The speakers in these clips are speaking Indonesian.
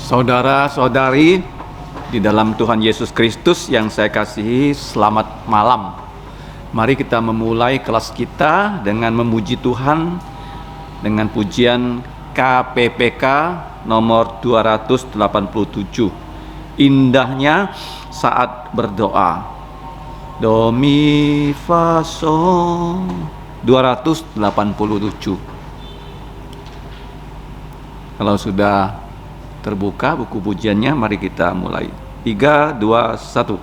Saudara-saudari di dalam Tuhan Yesus Kristus yang saya kasihi, selamat malam. Mari kita memulai kelas kita dengan memuji Tuhan dengan pujian KPPK nomor 287. Indahnya saat berdoa. Do mi fa sol 287. Kalau sudah terbuka buku pujiannya, mari kita mulai. 3, 2, 1.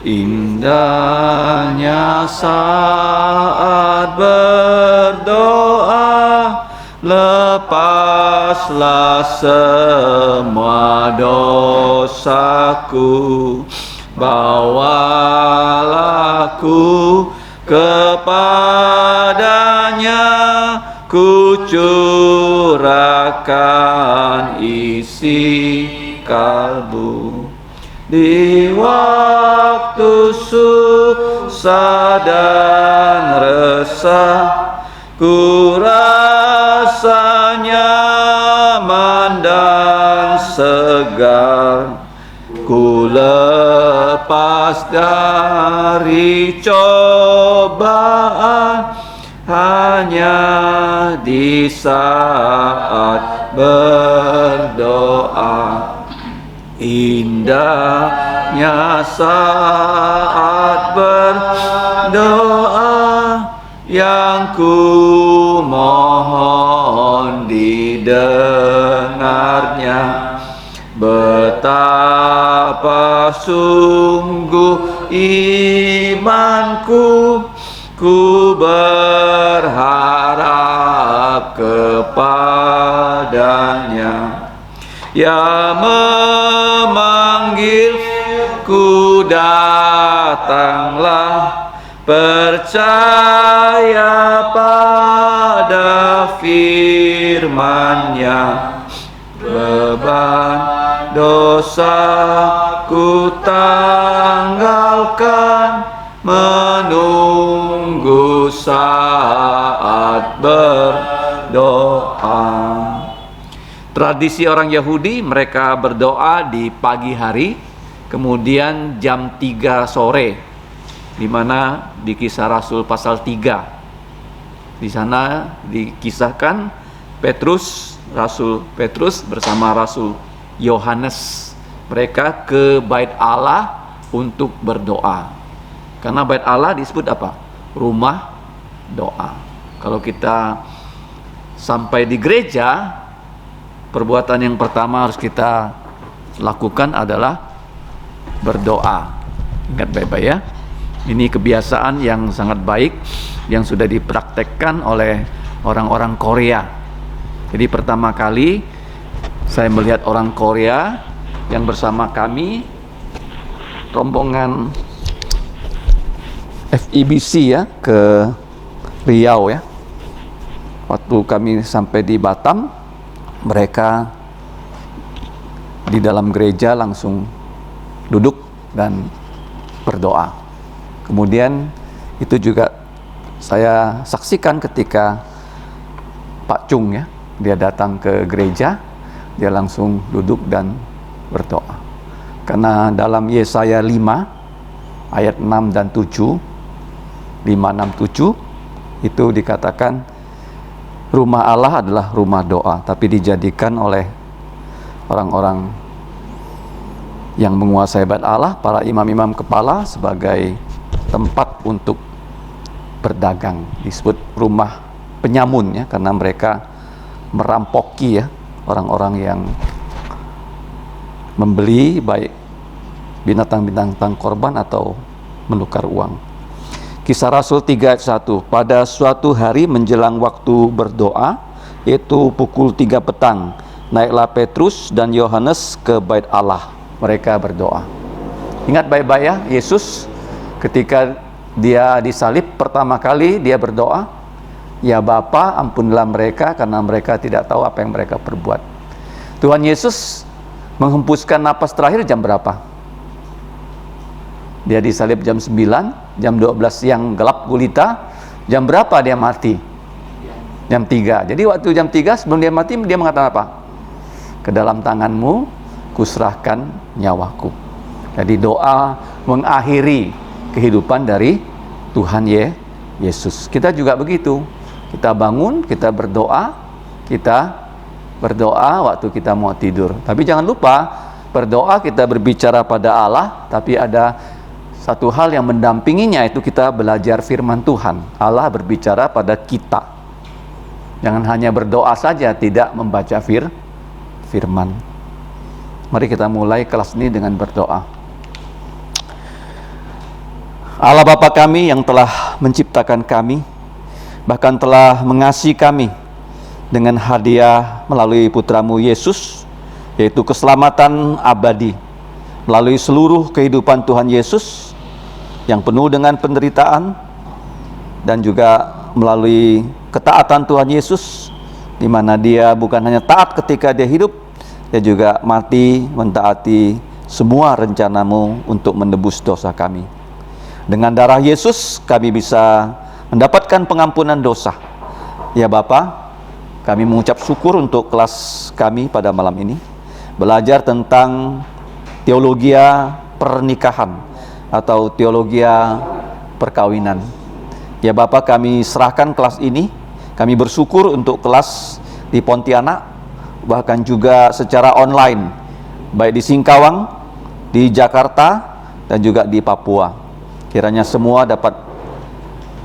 Indahnya saat berdoa, lepaslah semua dosaku, bawalah aku kepadanya, ku curahkan isi kalbu. Di waktu susah dan resah, ku rasa nyaman dan segar, ku lepas dari cobaan hanya di saat berdoa. Indahnya saat berdoa, yang ku mohon didengarnya. Betapa sungguh imanku, ku berharap kepadanya. Ya memanggilku, datanglah, percaya pada firman-Nya. Beban dosaku tanggalkan, menunggu saat berdoa. Tradisi orang Yahudi, mereka berdoa di pagi hari, kemudian jam 3 sore, di mana di Kisah Rasul pasal 3. Di sana dikisahkan Rasul Petrus bersama Rasul Yohanes. Mereka ke Bait Allah untuk berdoa. Karena Bait Allah disebut apa? Rumah doa. Kalau kita sampai di gereja, perbuatan yang pertama harus kita lakukan adalah berdoa. Ingat baik-baik ya. Ini kebiasaan yang sangat baik yang sudah dipraktekkan oleh orang-orang Korea. Jadi pertama kali saya melihat orang Korea yang bersama kami, rombongan FEBC ya, ke Riau ya. Waktu kami sampai di Batam, mereka di dalam gereja langsung duduk dan berdoa. Kemudian itu juga saya saksikan ketika Pak Chung ya, dia datang ke gereja, dia langsung duduk dan berdoa. Karena dalam Yesaya 5 ayat 6 dan 7, 5, 6, 7 itu dikatakan rumah Allah adalah rumah doa, tapi dijadikan oleh orang-orang yang menguasai Bait Allah, para imam-imam kepala, sebagai tempat untuk berdagang. Disebut rumah penyamun ya, karena mereka merampoki ya orang-orang yang membeli baik binatang-binatang korban atau menukar uang. Kisah Rasul 3 ayat 1. Pada suatu hari menjelang waktu berdoa, yaitu pukul 3 petang, naiklah Petrus dan Yohanes ke Bait Allah. Mereka berdoa. Ingat baik-baik ya, Yesus ketika dia disalib pertama kali dia berdoa, ya Bapa, ampunilah mereka karena mereka tidak tahu apa yang mereka perbuat. Tuhan Yesus menghembuskan napas terakhir jam berapa? Dia disalib jam 9, jam 12 siang gelap gulita. Jam berapa dia mati? Jam 3. Jadi waktu jam 3 sebelum dia mati, dia mengatakan apa? Ke dalam tanganmu kuserahkan nyawaku. Jadi doa mengakhiri kehidupan dari Tuhan Yesus. Kita juga begitu. Kita bangun, kita berdoa waktu kita mau tidur. Tapi jangan lupa, berdoa kita berbicara pada Allah, tapi ada satu hal yang mendampinginya, itu kita belajar firman Tuhan. Allah berbicara pada kita. Jangan hanya berdoa saja, tidak membaca firman. Mari kita mulai kelas ini dengan berdoa. Allah Bapa kami yang telah menciptakan kami, bahkan telah mengasihi kami dengan hadiah melalui putramu Yesus, yaitu keselamatan abadi melalui seluruh kehidupan Tuhan Yesus yang penuh dengan penderitaan, dan juga melalui ketaatan Tuhan Yesus, di mana dia bukan hanya taat ketika dia hidup, dia juga mati mentaati semua rencanamu untuk menebus dosa kami. Dengan darah Yesus kami bisa mendapatkan pengampunan dosa. Ya Bapa, kami mengucap syukur untuk kelas kami pada malam ini, belajar tentang teologia pernikahan atau teologia perkawinan. Ya Bapa, kami serahkan kelas ini. Kami bersyukur untuk kelas di Pontianak, bahkan juga secara online, baik di Singkawang, di Jakarta, dan juga di Papua. Kiranya semua dapat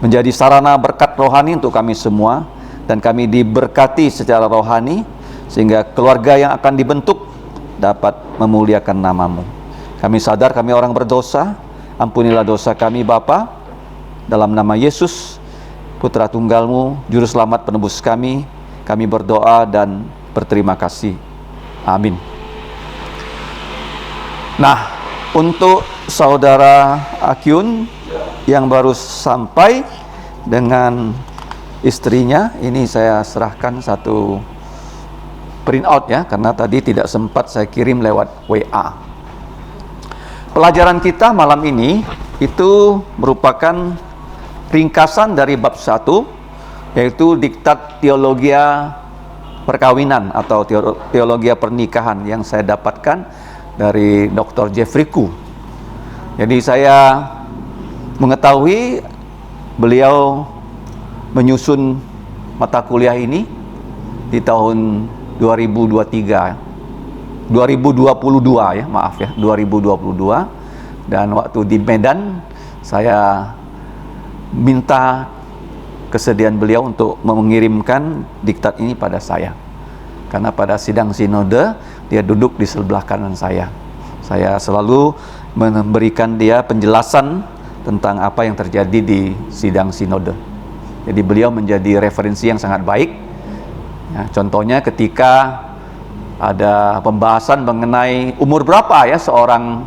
menjadi sarana berkat rohani untuk kami semua, dan kami diberkati secara rohani, sehingga keluarga yang akan dibentuk dapat memuliakan namamu. Kami sadar kami orang berdosa, ampunilah dosa kami Bapa, dalam nama Yesus, Putra Tunggalmu, Juru Selamat penebus kami berdoa dan berterima kasih. Amin. Nah, untuk saudara Akyun yang baru sampai dengan istrinya, ini saya serahkan satu print out ya, karena tadi tidak sempat saya kirim lewat WA. Pelajaran kita malam ini itu merupakan ringkasan dari bab 1, yaitu diktat teologia perkawinan atau teologia pernikahan yang saya dapatkan dari Dr. Jeffrey Koo. Jadi saya mengetahui beliau menyusun mata kuliah ini di tahun 2022 ya, maaf ya, 2022. Dan waktu di Medan saya minta kesediaan beliau untuk mengirimkan diktat ini pada saya, karena pada sidang sinode dia duduk di sebelah kanan saya. Saya selalu memberikan dia penjelasan tentang apa yang terjadi di sidang sinode. Jadi beliau menjadi referensi yang sangat baik ya, contohnya ketika ada pembahasan mengenai umur berapa ya seorang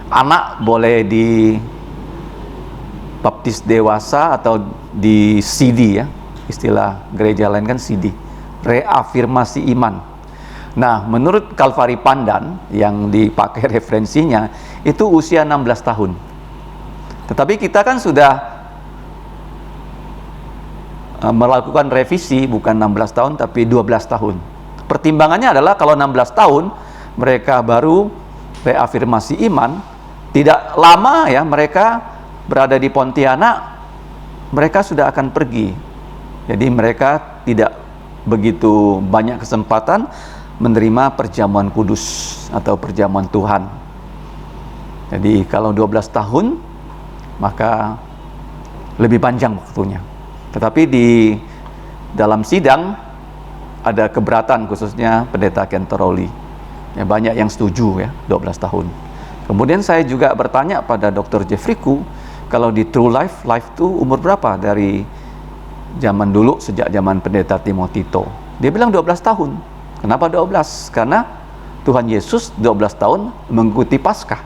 anak boleh dibaptis dewasa atau di CD ya, istilah gereja lain kan CD, reafirmasi iman. Nah, menurut Kalvari Pandan yang dipakai referensinya itu usia 16 tahun. Tetapi kita kan sudah melakukan revisi, bukan 16 tahun tapi 12 tahun. Pertimbangannya adalah kalau 16 tahun mereka baru reafirmasi iman, tidak lama ya mereka berada di Pontianak, mereka sudah akan pergi. Jadi mereka tidak begitu banyak kesempatan menerima perjamuan kudus atau perjamuan Tuhan. Jadi kalau 12 tahun maka lebih panjang waktunya. Tetapi di dalam sidang ada keberatan, khususnya Pendeta Kentoroli. Ya, banyak yang setuju ya 12 tahun. Kemudian saya juga bertanya pada Dr. Jeffrey Koo, kalau di True Life itu umur berapa dari zaman dulu, sejak zaman Pendeta Timotito? Dia bilang 12 tahun. Kenapa 12? Karena Tuhan Yesus 12 tahun mengikuti Paskah.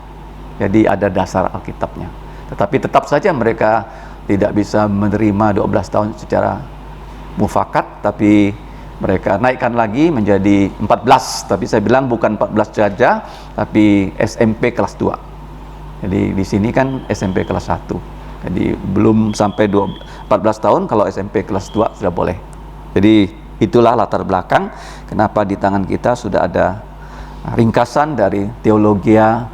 Jadi ada dasar Alkitabnya. Tetapi tetap saja mereka tidak bisa menerima 12 tahun secara mufakat, tapi mereka naikkan lagi menjadi 14. Tapi saya bilang bukan 14 saja, tapi SMP kelas 2. Jadi di sini kan SMP kelas 1. Jadi belum sampai 14 tahun, kalau SMP kelas 2 sudah boleh. Jadi itulah latar belakang kenapa di tangan kita sudah ada ringkasan dari teologia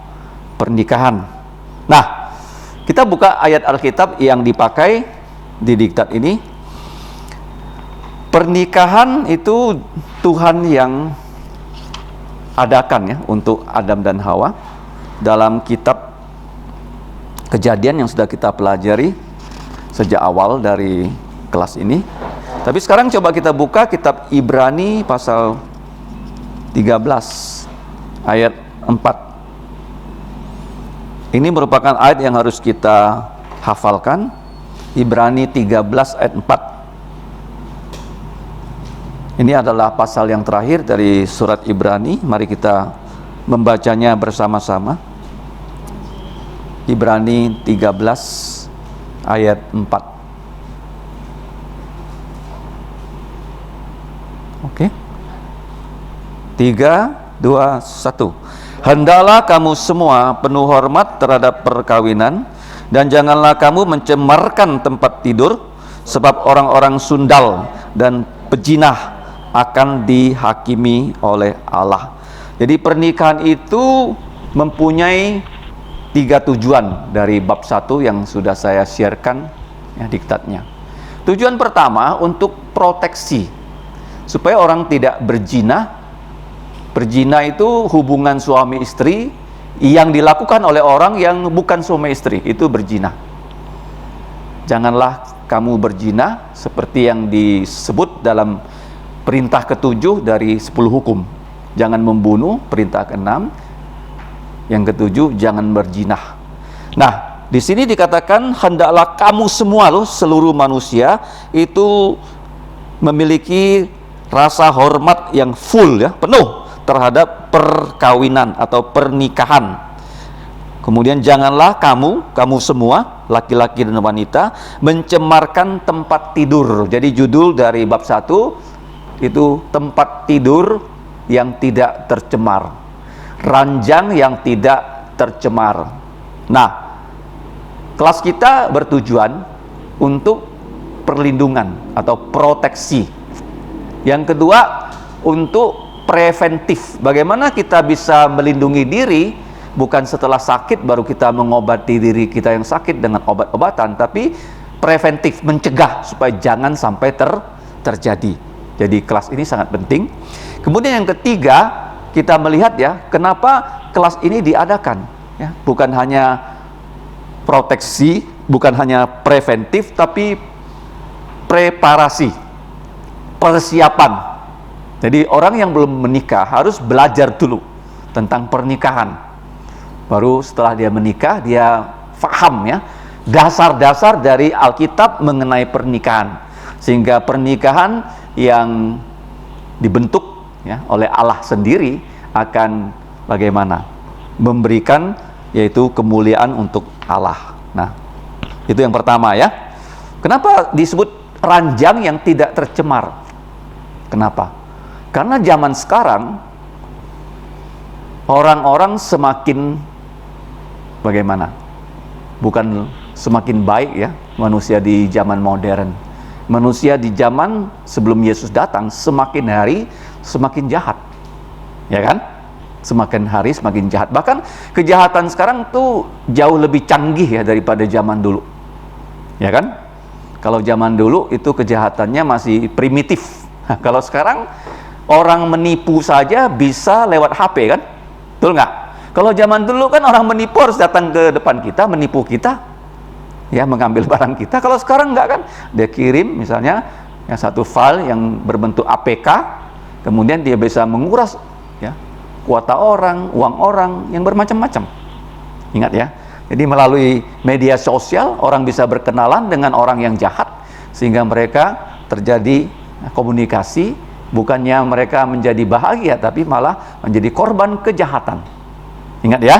pernikahan. Nah, kita buka ayat Alkitab yang dipakai di diktat ini. Pernikahan itu Tuhan yang adakan ya untuk Adam dan Hawa dalam kitab Kejadian yang sudah kita pelajari sejak awal dari kelas ini. Tapi sekarang coba kita buka kitab Ibrani pasal 13 ayat 4. Ini merupakan ayat yang harus kita hafalkan. Ibrani 13 ayat 4. Ini adalah pasal yang terakhir dari surat Ibrani. Mari kita membacanya bersama-sama. Ibrani 13 ayat 4. Oke. 3, 2, 1. Hendaklah kamu semua penuh hormat terhadap perkawinan, dan janganlah kamu mencemarkan tempat tidur, sebab orang-orang sundal dan pejinah akan dihakimi oleh Allah. Jadi pernikahan itu mempunyai 3 tujuan dari bab 1 yang sudah saya sharekan ya, diktatnya. Tujuan pertama untuk proteksi, supaya orang tidak berzina. Berzina itu hubungan suami istri yang dilakukan oleh orang yang bukan suami istri, itu berzina. Janganlah kamu berzina, seperti yang disebut dalam perintah ke-7 dari 10 hukum. Jangan membunuh, perintah ke-6. Yang ke-7, jangan berzina. Nah, di sini dikatakan hendaklah kamu semua loh, seluruh manusia itu memiliki rasa hormat yang full ya, penuh terhadap perkawinan atau pernikahan. Kemudian janganlah kamu semua, laki-laki dan wanita, mencemarkan tempat tidur. Jadi judul dari bab 1 itu tempat tidur yang tidak tercemar. Ranjang yang tidak tercemar. Nah, kelas kita bertujuan untuk perlindungan atau proteksi. Yang kedua, untuk preventif. Bagaimana kita bisa melindungi diri, bukan setelah sakit baru kita mengobati diri kita yang sakit dengan obat-obatan, tapi preventif, mencegah supaya jangan sampai terjadi. Jadi kelas ini sangat penting. Kemudian yang ketiga, kita melihat ya, kenapa kelas ini diadakan ya, bukan hanya proteksi, bukan hanya preventif, tapi preparasi, persiapan. Jadi orang yang belum menikah harus belajar dulu tentang pernikahan. Baru setelah dia menikah, dia faham ya dasar-dasar dari Alkitab mengenai pernikahan, sehingga pernikahan yang dibentuk ya, oleh Allah sendiri akan bagaimana memberikan yaitu kemuliaan untuk Allah. Nah, itu yang pertama ya. Kenapa disebut ranjang yang tidak tercemar? Kenapa? Karena zaman sekarang orang-orang semakin bagaimana? Bukan semakin baik ya, manusia di zaman modern. Manusia di zaman sebelum Yesus datang semakin hari semakin jahat, ya kan? Semakin hari semakin jahat. Bahkan kejahatan sekarang tuh jauh lebih canggih ya daripada zaman dulu, ya kan? Kalau zaman dulu itu kejahatannya masih primitif. Nah, kalau sekarang orang menipu saja bisa lewat HP kan? Betul nggak? Kalau zaman dulu kan orang menipu harus datang ke depan kita, menipu kita, ya mengambil barang kita. Kalau sekarang nggak kan? Dia kirim misalnya yang satu file yang berbentuk APK. Kemudian dia bisa menguras ya kuota orang, uang orang yang bermacam-macam. Ingat ya. Jadi melalui media sosial orang bisa berkenalan dengan orang yang jahat, sehingga mereka terjadi komunikasi, bukannya mereka menjadi bahagia tapi malah menjadi korban kejahatan. Ingat ya.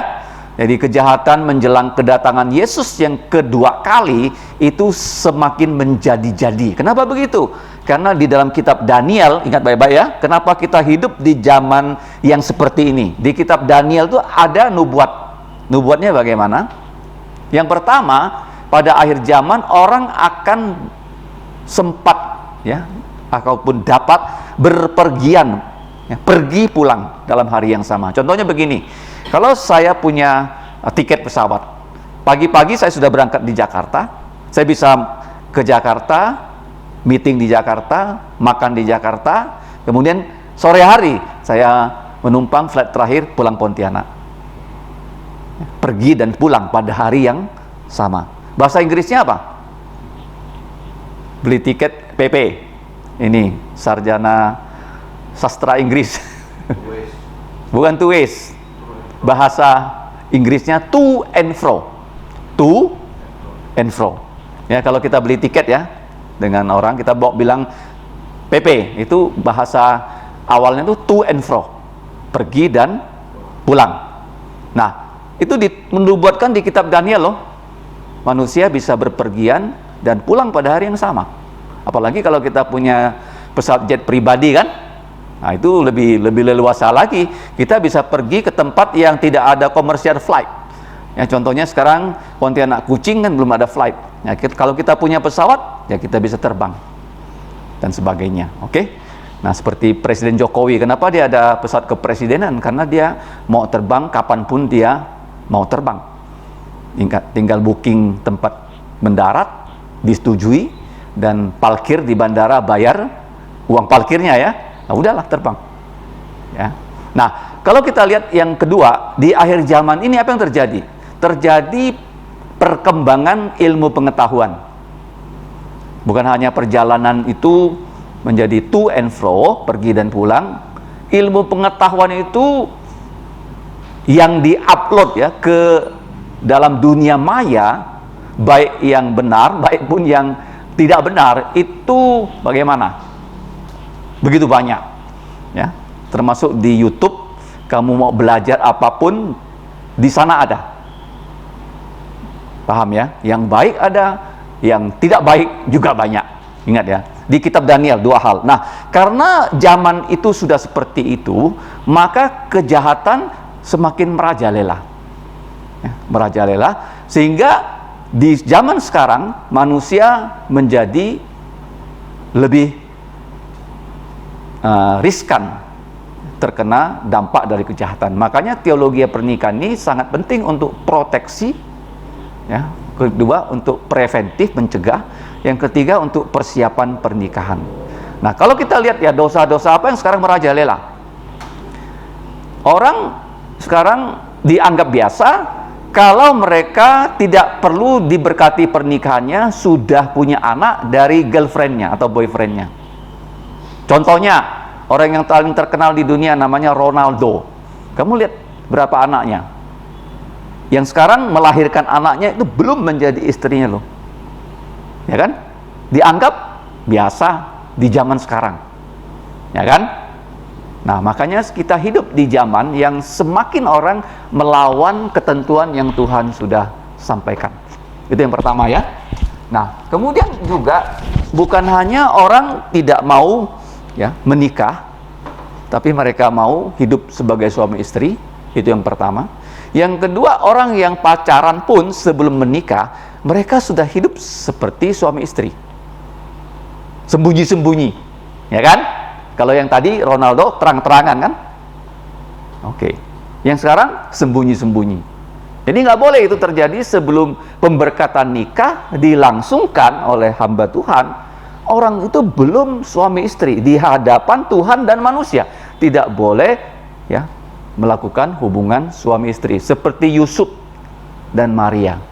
Jadi kejahatan menjelang kedatangan Yesus yang kedua kali itu semakin menjadi-jadi. Kenapa begitu? Karena di dalam kitab Daniel, ingat baik-baik ya, kenapa kita hidup di zaman yang seperti ini? Di kitab Daniel itu ada nubuat. Nubuatnya bagaimana? Yang pertama, pada akhir zaman orang akan sempat ya, ataupun dapat berpergian Ya, pergi pulang dalam hari yang sama. Contohnya begini, kalau saya punya tiket pesawat, pagi-pagi saya sudah berangkat di Jakarta, saya bisa ke Jakarta, meeting di Jakarta, makan di Jakarta, kemudian sore hari saya menumpang flight terakhir pulang Pontianak. Pergi dan pulang pada hari yang sama. Bahasa Inggrisnya apa? Beli tiket PP. Ini sarjana sastra Inggris. Bukan to waste. Bahasa Inggrisnya to and fro. To and fro. Ya, kalau kita beli tiket ya dengan orang, kita bilang PP, itu bahasa awalnya itu to and fro. Pergi dan pulang. Nah, itu dinubuatkan di kitab Daniel loh. Manusia bisa berpergian dan pulang pada hari yang sama. Apalagi kalau kita punya pesawat jet pribadi kan. Nah, itu lebih leluasa lagi. Kita bisa pergi ke tempat yang tidak ada commercial flight. Ya, contohnya sekarang Pontianak Kucing kan belum ada flight. Ya, kalau kita punya pesawat, ya kita bisa terbang dan sebagainya. Oke? Nah, seperti Presiden Jokowi, kenapa dia ada pesawat kepresidenan? Karena dia mau terbang kapanpun dia mau terbang. Tinggal booking tempat mendarat, disetujui, dan parkir di bandara, bayar uang parkirnya ya. Nah, udahlah terbang. Ya. Nah, kalau kita lihat yang kedua, di akhir zaman ini apa yang terjadi? Terjadi perkembangan ilmu pengetahuan. Bukan hanya perjalanan itu menjadi to and fro, pergi dan pulang. Ilmu pengetahuan itu yang diupload ya ke dalam dunia maya, baik yang benar, baik pun yang tidak benar, itu bagaimana? Begitu banyak, ya, termasuk di YouTube. Kamu mau belajar apapun, di sana ada. Paham ya? Yang baik ada, yang tidak baik juga banyak. Ingat ya, di kitab Daniel 2 hal. Nah, karena zaman itu sudah seperti itu, maka kejahatan semakin merajalela. Ya, merajalela, sehingga di zaman sekarang manusia menjadi lebih riskan terkena dampak dari kejahatan. Makanya teologi pernikahan ini sangat penting untuk proteksi, ya. Kedua, untuk preventif, mencegah. Yang ketiga, untuk persiapan pernikahan. Nah, kalau kita lihat ya, dosa-dosa apa yang sekarang merajalela. Orang sekarang dianggap biasa kalau mereka tidak perlu diberkati pernikahannya, sudah punya anak dari girlfriendnya atau boyfriendnya. Contohnya, orang yang paling terkenal di dunia namanya Ronaldo. Kamu lihat berapa anaknya? Yang sekarang melahirkan anaknya itu belum menjadi istrinya loh. Ya kan? Dianggap biasa di zaman sekarang. Ya kan? Nah, makanya kita hidup di zaman yang semakin orang melawan ketentuan yang Tuhan sudah sampaikan. Itu yang pertama ya. Nah, kemudian juga bukan hanya orang tidak mau ya menikah, tapi mereka mau hidup sebagai suami istri. Itu yang pertama. Yang kedua, orang yang pacaran pun sebelum menikah, mereka sudah hidup seperti suami istri, sembunyi-sembunyi, ya kan? Kalau yang tadi Ronaldo terang-terangan kan? Oke. Yang sekarang sembunyi-sembunyi. Jadi nggak boleh itu terjadi sebelum pemberkatan nikah dilangsungkan oleh hamba Tuhan. Orang itu belum suami istri di hadapan Tuhan dan manusia. Tidak boleh ya melakukan hubungan suami istri seperti Yusuf dan Maria.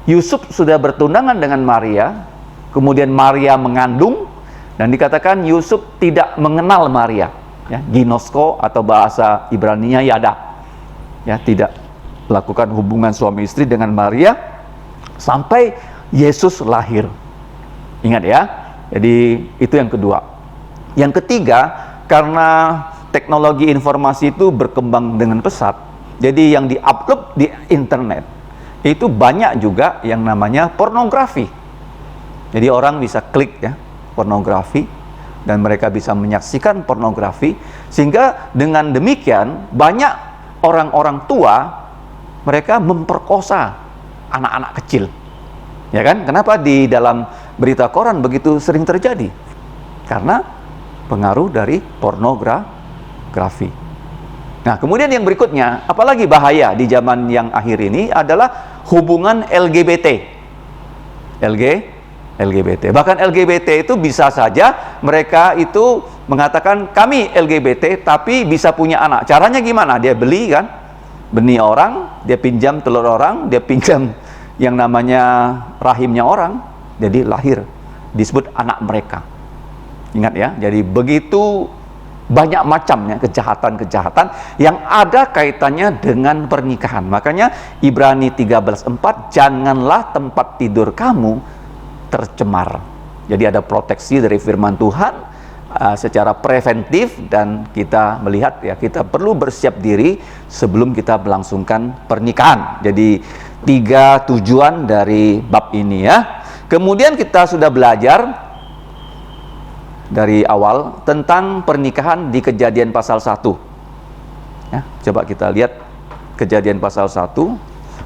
Yusuf sudah bertunangan dengan Maria, kemudian Maria mengandung, dan dikatakan Yusuf tidak mengenal Maria, ya, ginosko atau bahasa Ibraninya yada, ya, tidak melakukan hubungan suami istri dengan Maria sampai Yesus lahir. Ingat ya. Jadi itu yang kedua. Yang ketiga, karena teknologi informasi itu berkembang dengan pesat, jadi yang diupload di internet itu banyak juga yang namanya pornografi. Jadi orang bisa klik ya pornografi dan mereka bisa menyaksikan pornografi, sehingga dengan demikian banyak orang-orang tua mereka memperkosa anak-anak kecil. Ya kan? Kenapa di dalam berita koran begitu sering terjadi? Karena pengaruh dari pornografi. Nah, kemudian yang berikutnya, apalagi bahaya di zaman yang akhir ini adalah hubungan LGBT. LGBT. Bahkan LGBT itu bisa saja mereka itu mengatakan kami LGBT tapi bisa punya anak. Caranya gimana? Dia beli kan, benih orang, dia pinjam telur orang, dia pinjam yang namanya rahimnya orang, jadi lahir, disebut anak mereka. Ingat ya, jadi begitu banyak macamnya kejahatan-kejahatan yang ada kaitannya dengan pernikahan. Makanya Ibrani 13:4, janganlah tempat tidur kamu tercemar. Jadi ada proteksi dari firman Tuhan secara preventif, dan kita melihat ya, kita perlu bersiap diri sebelum kita melangsungkan pernikahan. Jadi 3 tujuan dari bab ini ya. Kemudian kita sudah belajar dari awal tentang pernikahan di Kejadian pasal 1 ya, coba kita lihat Kejadian pasal 1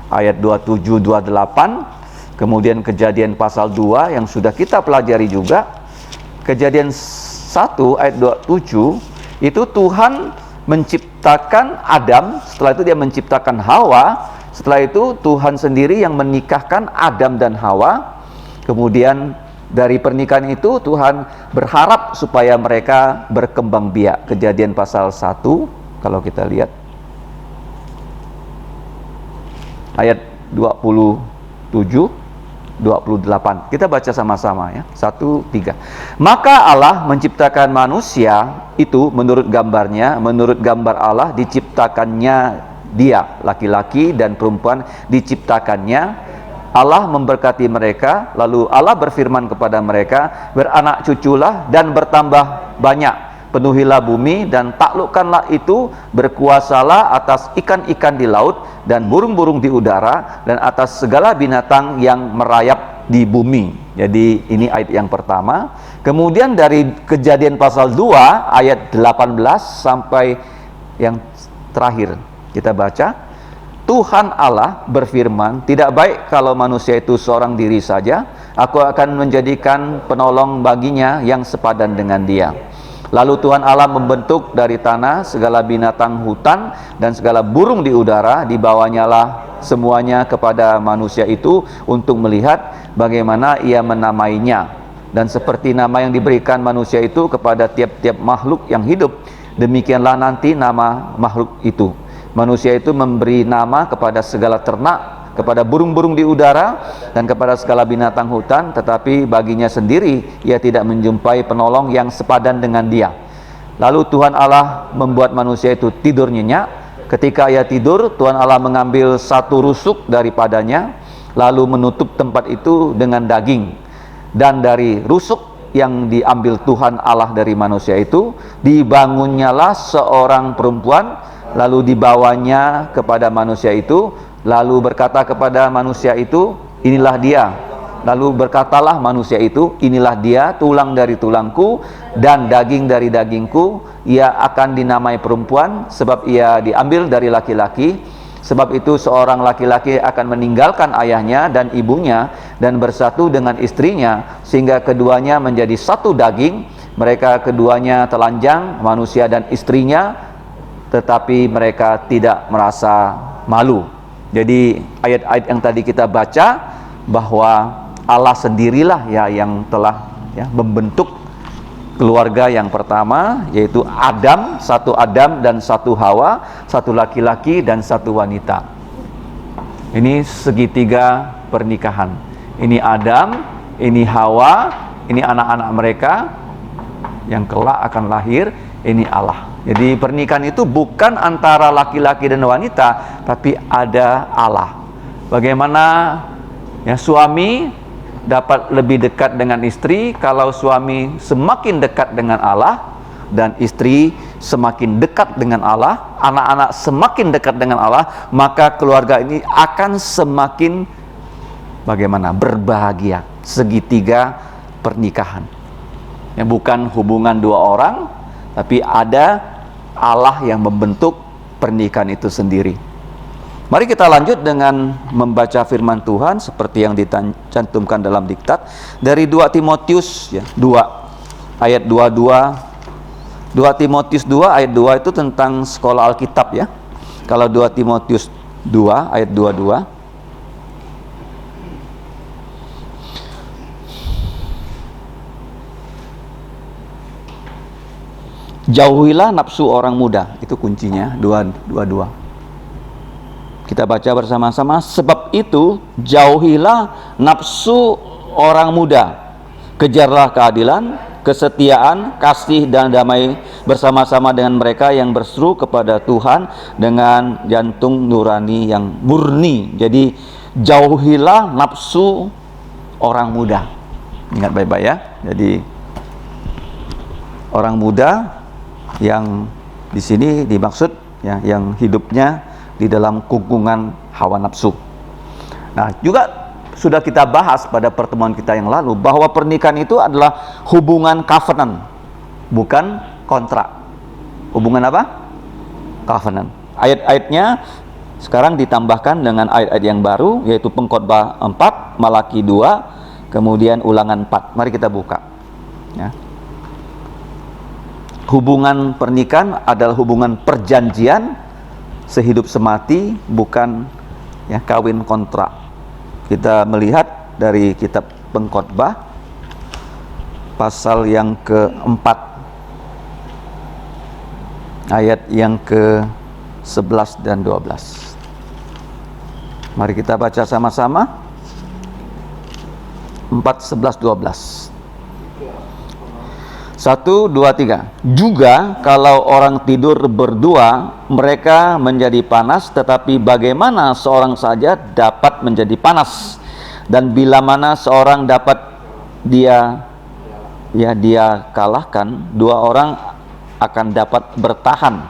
ayat 27-28, kemudian Kejadian pasal 2 yang sudah kita pelajari juga. Kejadian 1 ayat 27 itu Tuhan menciptakan Adam, setelah itu dia menciptakan Hawa, setelah itu Tuhan sendiri yang menikahkan Adam dan Hawa. Kemudian dari pernikahan itu Tuhan berharap supaya mereka berkembang biak. Kejadian pasal 1 kalau kita lihat ayat 27-28, kita baca sama-sama ya. 1-3. Maka Allah menciptakan manusia itu menurut gambarnya, menurut gambar Allah diciptakannya dia, laki-laki dan perempuan diciptakannya. Allah memberkati mereka, lalu Allah berfirman kepada mereka, beranak cuculah dan bertambah banyak, penuhilah bumi dan taklukkanlah itu, berkuasalah atas ikan-ikan di laut dan burung-burung di udara dan atas segala binatang yang merayap di bumi. Jadi ini ayat yang pertama. Kemudian dari Kejadian pasal 2 ayat 18 sampai yang terakhir kita baca, Tuhan Allah berfirman, tidak baik kalau manusia itu seorang diri saja, aku akan menjadikan penolong baginya yang sepadan dengan dia. Lalu Tuhan Allah membentuk dari tanah segala binatang hutan dan segala burung di udara, dibawanya lah semuanya kepada manusia itu untuk melihat bagaimana ia menamainya. Dan seperti nama yang diberikan manusia itu kepada tiap-tiap makhluk yang hidup, demikianlah nanti nama makhluk itu. Manusia itu memberi nama kepada segala ternak, kepada burung-burung di udara, dan kepada segala binatang hutan, tetapi baginya sendiri ia tidak menjumpai penolong yang sepadan dengan dia. Lalu Tuhan Allah membuat manusia itu tidur nyenyak. Ketika ia tidur, Tuhan Allah mengambil satu rusuk daripadanya, lalu menutup tempat itu dengan daging. Dan dari rusuk yang diambil Tuhan Allah dari manusia itu, dibangunnyalah seorang perempuan, lalu dibawanya kepada manusia itu, lalu berkata kepada manusia itu, inilah dia. Lalu berkatalah manusia itu, inilah dia, tulang dari tulangku dan daging dari dagingku, ia akan dinamai perempuan sebab ia diambil dari laki-laki. Sebab itu seorang laki-laki akan meninggalkan ayahnya dan ibunya dan bersatu dengan istrinya, sehingga keduanya menjadi satu daging. Mereka keduanya telanjang, manusia dan istrinya, tetapi mereka tidak merasa malu. Jadi ayat-ayat yang tadi kita baca bahwa Allah sendirilah ya yang telah ya membentuk keluarga yang pertama, yaitu Adam, satu Adam dan satu Hawa, satu laki-laki dan satu wanita. Ini segitiga pernikahan. Ini Adam, ini Hawa, ini anak-anak mereka yang kelak akan lahir, ini Allah. Jadi pernikahan itu bukan antara laki-laki dan wanita, tapi ada Allah. Bagaimana ya suami dapat lebih dekat dengan istri kalau suami semakin dekat dengan Allah, dan istri semakin dekat dengan Allah, anak-anak semakin dekat dengan Allah, maka keluarga ini akan semakin bagaimana? Berbahagia. Segitiga pernikahan. Ya, bukan hubungan dua orang, tapi ada Allah yang membentuk pernikahan itu sendiri. Mari kita lanjut dengan membaca firman Tuhan seperti yang dicantumkan dalam diktat dari 2 Timotius ya, 2 ayat 22 2 Timotius 2 ayat 2 itu tentang sekolah Alkitab ya. Kalau 2 Timotius 2 ayat 22, jauhilah nafsu orang muda, itu kuncinya. 2:22. Kita baca bersama-sama. Sebab itu jauhilah nafsu orang muda, kejarlah keadilan, kesetiaan, kasih dan damai bersama-sama dengan mereka yang berseru kepada Tuhan dengan jantung nurani yang murni. Jadi jauhilah nafsu orang muda. Ingat baik-baik ya. Jadi orang muda yang di sini dimaksud ya, yang hidupnya di dalam kungkungan hawa nafsu. Nah, juga sudah kita bahas pada pertemuan kita yang lalu bahwa pernikahan itu adalah hubungan covenant, bukan kontrak. Hubungan apa? Covenant. Ayat-ayatnya sekarang ditambahkan dengan ayat-ayat yang baru, yaitu Pengkhotbah 4, Malaki 2, kemudian Ulangan 4. Mari kita buka ya. Hubungan pernikahan adalah hubungan perjanjian sehidup semati, bukan ya kawin kontrak. Kita melihat dari kitab Pengkhotbah pasal yang keempat ayat yang ke-11 dan 12. Mari kita baca sama-sama. 4, 11, 12. 1, 2, 3. Juga kalau orang tidur berdua, mereka menjadi panas, tetapi bagaimana seorang saja dapat menjadi panas? Dan bila mana seorang dapat dia kalahkan, 2 orang akan dapat bertahan.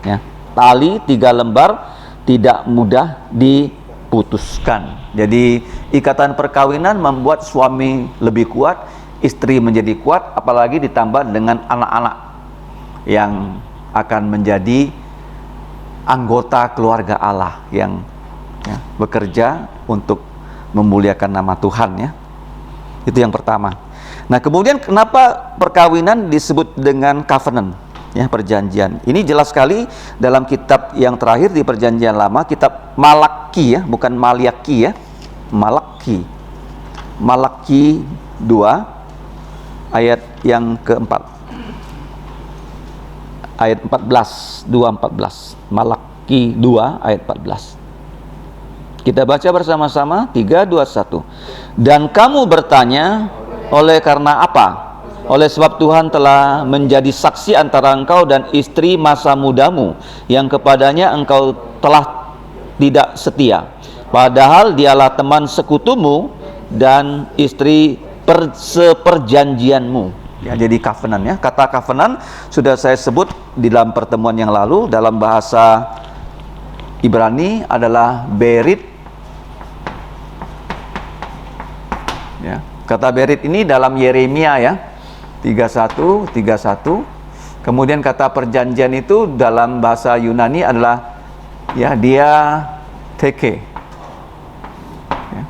Ya. Tali 3 lembar tidak mudah diputuskan. Jadi ikatan perkawinan membuat suami lebih kuat, istri menjadi kuat, apalagi ditambah dengan anak-anak yang akan menjadi anggota keluarga Allah yang ya, bekerja untuk memuliakan nama Tuhan ya. Itu yang pertama. Nah, kemudian kenapa perkawinan disebut dengan covenant ya, perjanjian. Ini jelas sekali dalam kitab yang terakhir di Perjanjian Lama, kitab Malaki ya, bukan Maliaki ya. Malaki. Malaki 2 ayat yang keempat, ayat 14, 2:14. Malaki 2 ayat 14. Kita baca bersama-sama. 3, 2, 1. Dan kamu bertanya, oleh karena apa? Oleh sebab Tuhan telah menjadi saksi antara engkau dan istri masa mudamu, yang kepadanya engkau telah tidak setia, padahal dialah teman sekutumu dan istri seperjanjianmu ya. Jadi covenant ya, kata covenant sudah saya sebut di dalam pertemuan yang lalu. Dalam bahasa Ibrani adalah berit ya. Kata berit ini dalam Yeremia ya 31. Kemudian kata perjanjian itu dalam bahasa Yunani adalah ya dia teke ya.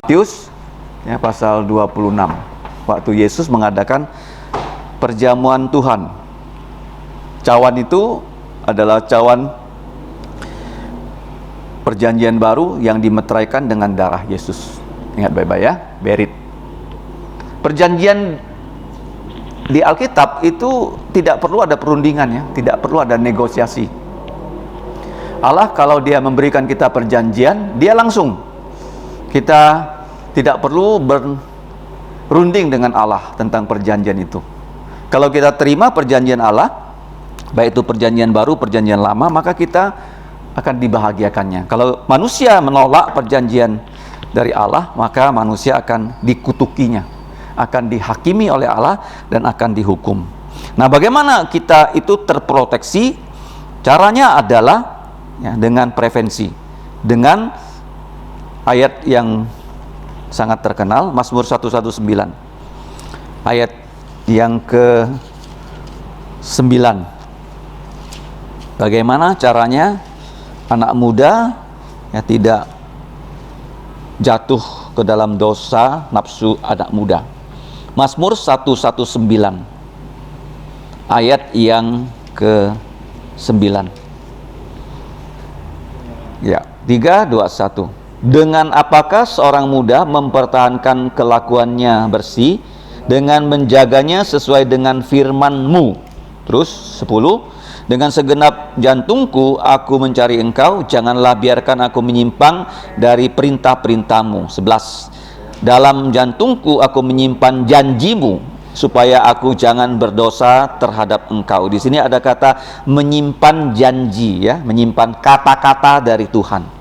Matius ya, pasal 26, waktu Yesus mengadakan perjamuan Tuhan. Cawan itu adalah cawan perjanjian baru yang dimeteraikan dengan darah Yesus. Ingat baik-baik ya, berit. Perjanjian di Alkitab itu tidak perlu ada perundingan ya, tidak perlu ada negosiasi. Allah kalau dia memberikan kita perjanjian, dia langsung. Kita tidak perlu berunding dengan Allah tentang perjanjian itu. Kalau kita terima perjanjian Allah, baik itu perjanjian baru, perjanjian lama, maka kita akan dibahagiakannya. Kalau manusia menolak perjanjian dari Allah, maka manusia akan dikutukinya, akan dihakimi oleh Allah dan akan dihukum. Nah, bagaimana kita itu terproteksi? Caranya adalah ya, dengan prevensi, dengan ayat yang sangat terkenal, Mazmur 119 ayat yang ke-9. Bagaimana caranya anak muda ya tidak jatuh ke dalam dosa nafsu anak muda. Mazmur 119 ayat yang ke-9. Ya, 3, 2, 1. Dengan apakah seorang muda mempertahankan kelakuannya bersih dengan menjaganya sesuai dengan firman-Mu. Terus 10. Dengan segenap jantungku aku mencari Engkau, janganlah biarkan aku menyimpang dari perintah-perintah-Mu. 11. Dalam jantungku aku menyimpan janji-Mu, supaya aku jangan berdosa terhadap Engkau. Di sini ada kata menyimpan janji, ya, menyimpan kata-kata dari Tuhan.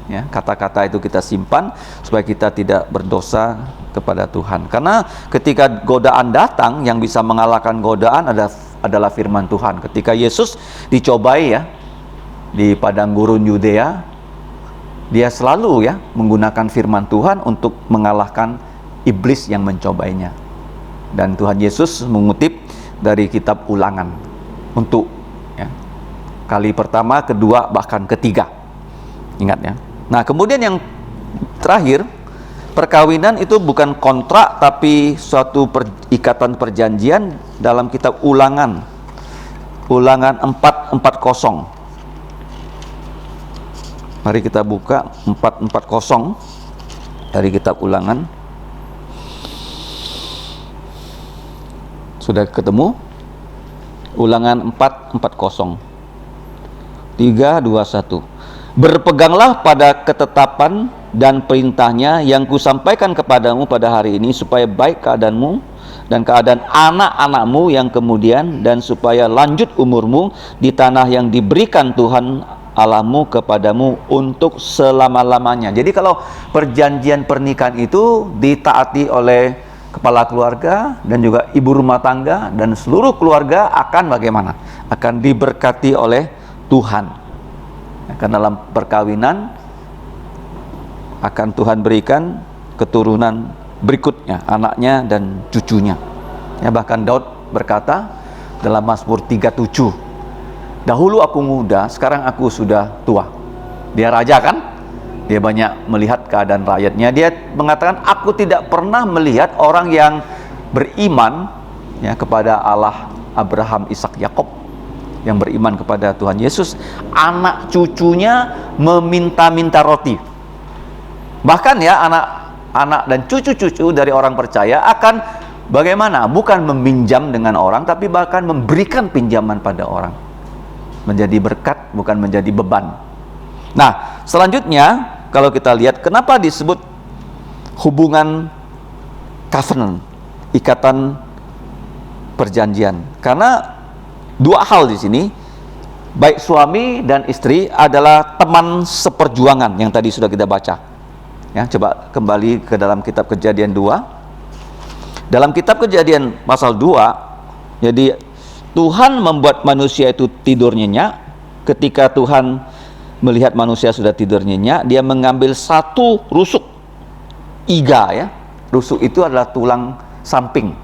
Ya, kata-kata itu kita simpan supaya kita tidak berdosa kepada Tuhan. Karena ketika godaan datang, yang bisa mengalahkan godaan adalah firman Tuhan. Ketika Yesus dicobai, ya, di padang gurun Yudea, dia selalu, ya, menggunakan firman Tuhan untuk mengalahkan iblis yang mencobainya. Dan Tuhan Yesus mengutip dari kitab Ulangan untuk, ya, kali pertama, kedua, bahkan ketiga. Ingat, ya. Nah, kemudian yang terakhir, perkawinan itu bukan kontrak tapi suatu ikatan perjanjian dalam kitab Ulangan. Ulangan 4:40. Mari kita buka 4:40 dari kitab Ulangan. Sudah ketemu? Ulangan 4:40. 3, 2, 1. Berpeganglah pada ketetapan dan perintahnya yang kusampaikan kepadamu pada hari ini, supaya baik keadaanmu dan keadaan anak-anakmu yang kemudian, dan supaya lanjut umurmu di tanah yang diberikan Tuhan Allahmu kepadamu untuk selama-lamanya. Jadi kalau perjanjian pernikahan itu ditaati oleh kepala keluarga dan juga ibu rumah tangga, dan seluruh keluarga akan bagaimana? Akan diberkati oleh Tuhan. Karena dalam perkawinan akan Tuhan berikan keturunan berikutnya, anaknya dan cucunya. Ya, bahkan Daud berkata dalam Mazmur 37, dahulu aku muda, sekarang aku sudah tua. Dia raja, kan? Dia banyak melihat keadaan rakyatnya. Dia mengatakan, aku tidak pernah melihat orang yang beriman, ya, kepada Allah Abraham, Ishak, Yakob, yang beriman kepada Tuhan Yesus, anak cucunya meminta-minta roti. Bahkan, ya, anak-anak dan cucu-cucu dari orang percaya akan bagaimana? Bukan meminjam dengan orang, tapi bahkan memberikan pinjaman pada orang. Menjadi berkat, bukan menjadi beban. Nah, selanjutnya kalau kita lihat kenapa disebut hubungan covenant, ikatan perjanjian. Karena dua hal di sini, baik suami dan istri adalah teman seperjuangan yang tadi sudah kita baca. Ya, coba kembali ke dalam kitab Kejadian 2. Dalam kitab Kejadian pasal 2, jadi Tuhan membuat manusia itu tidur nyenyak. Ketika Tuhan melihat manusia sudah tidur nyenyak, dia mengambil satu rusuk iga, ya. Rusuk itu adalah tulang samping.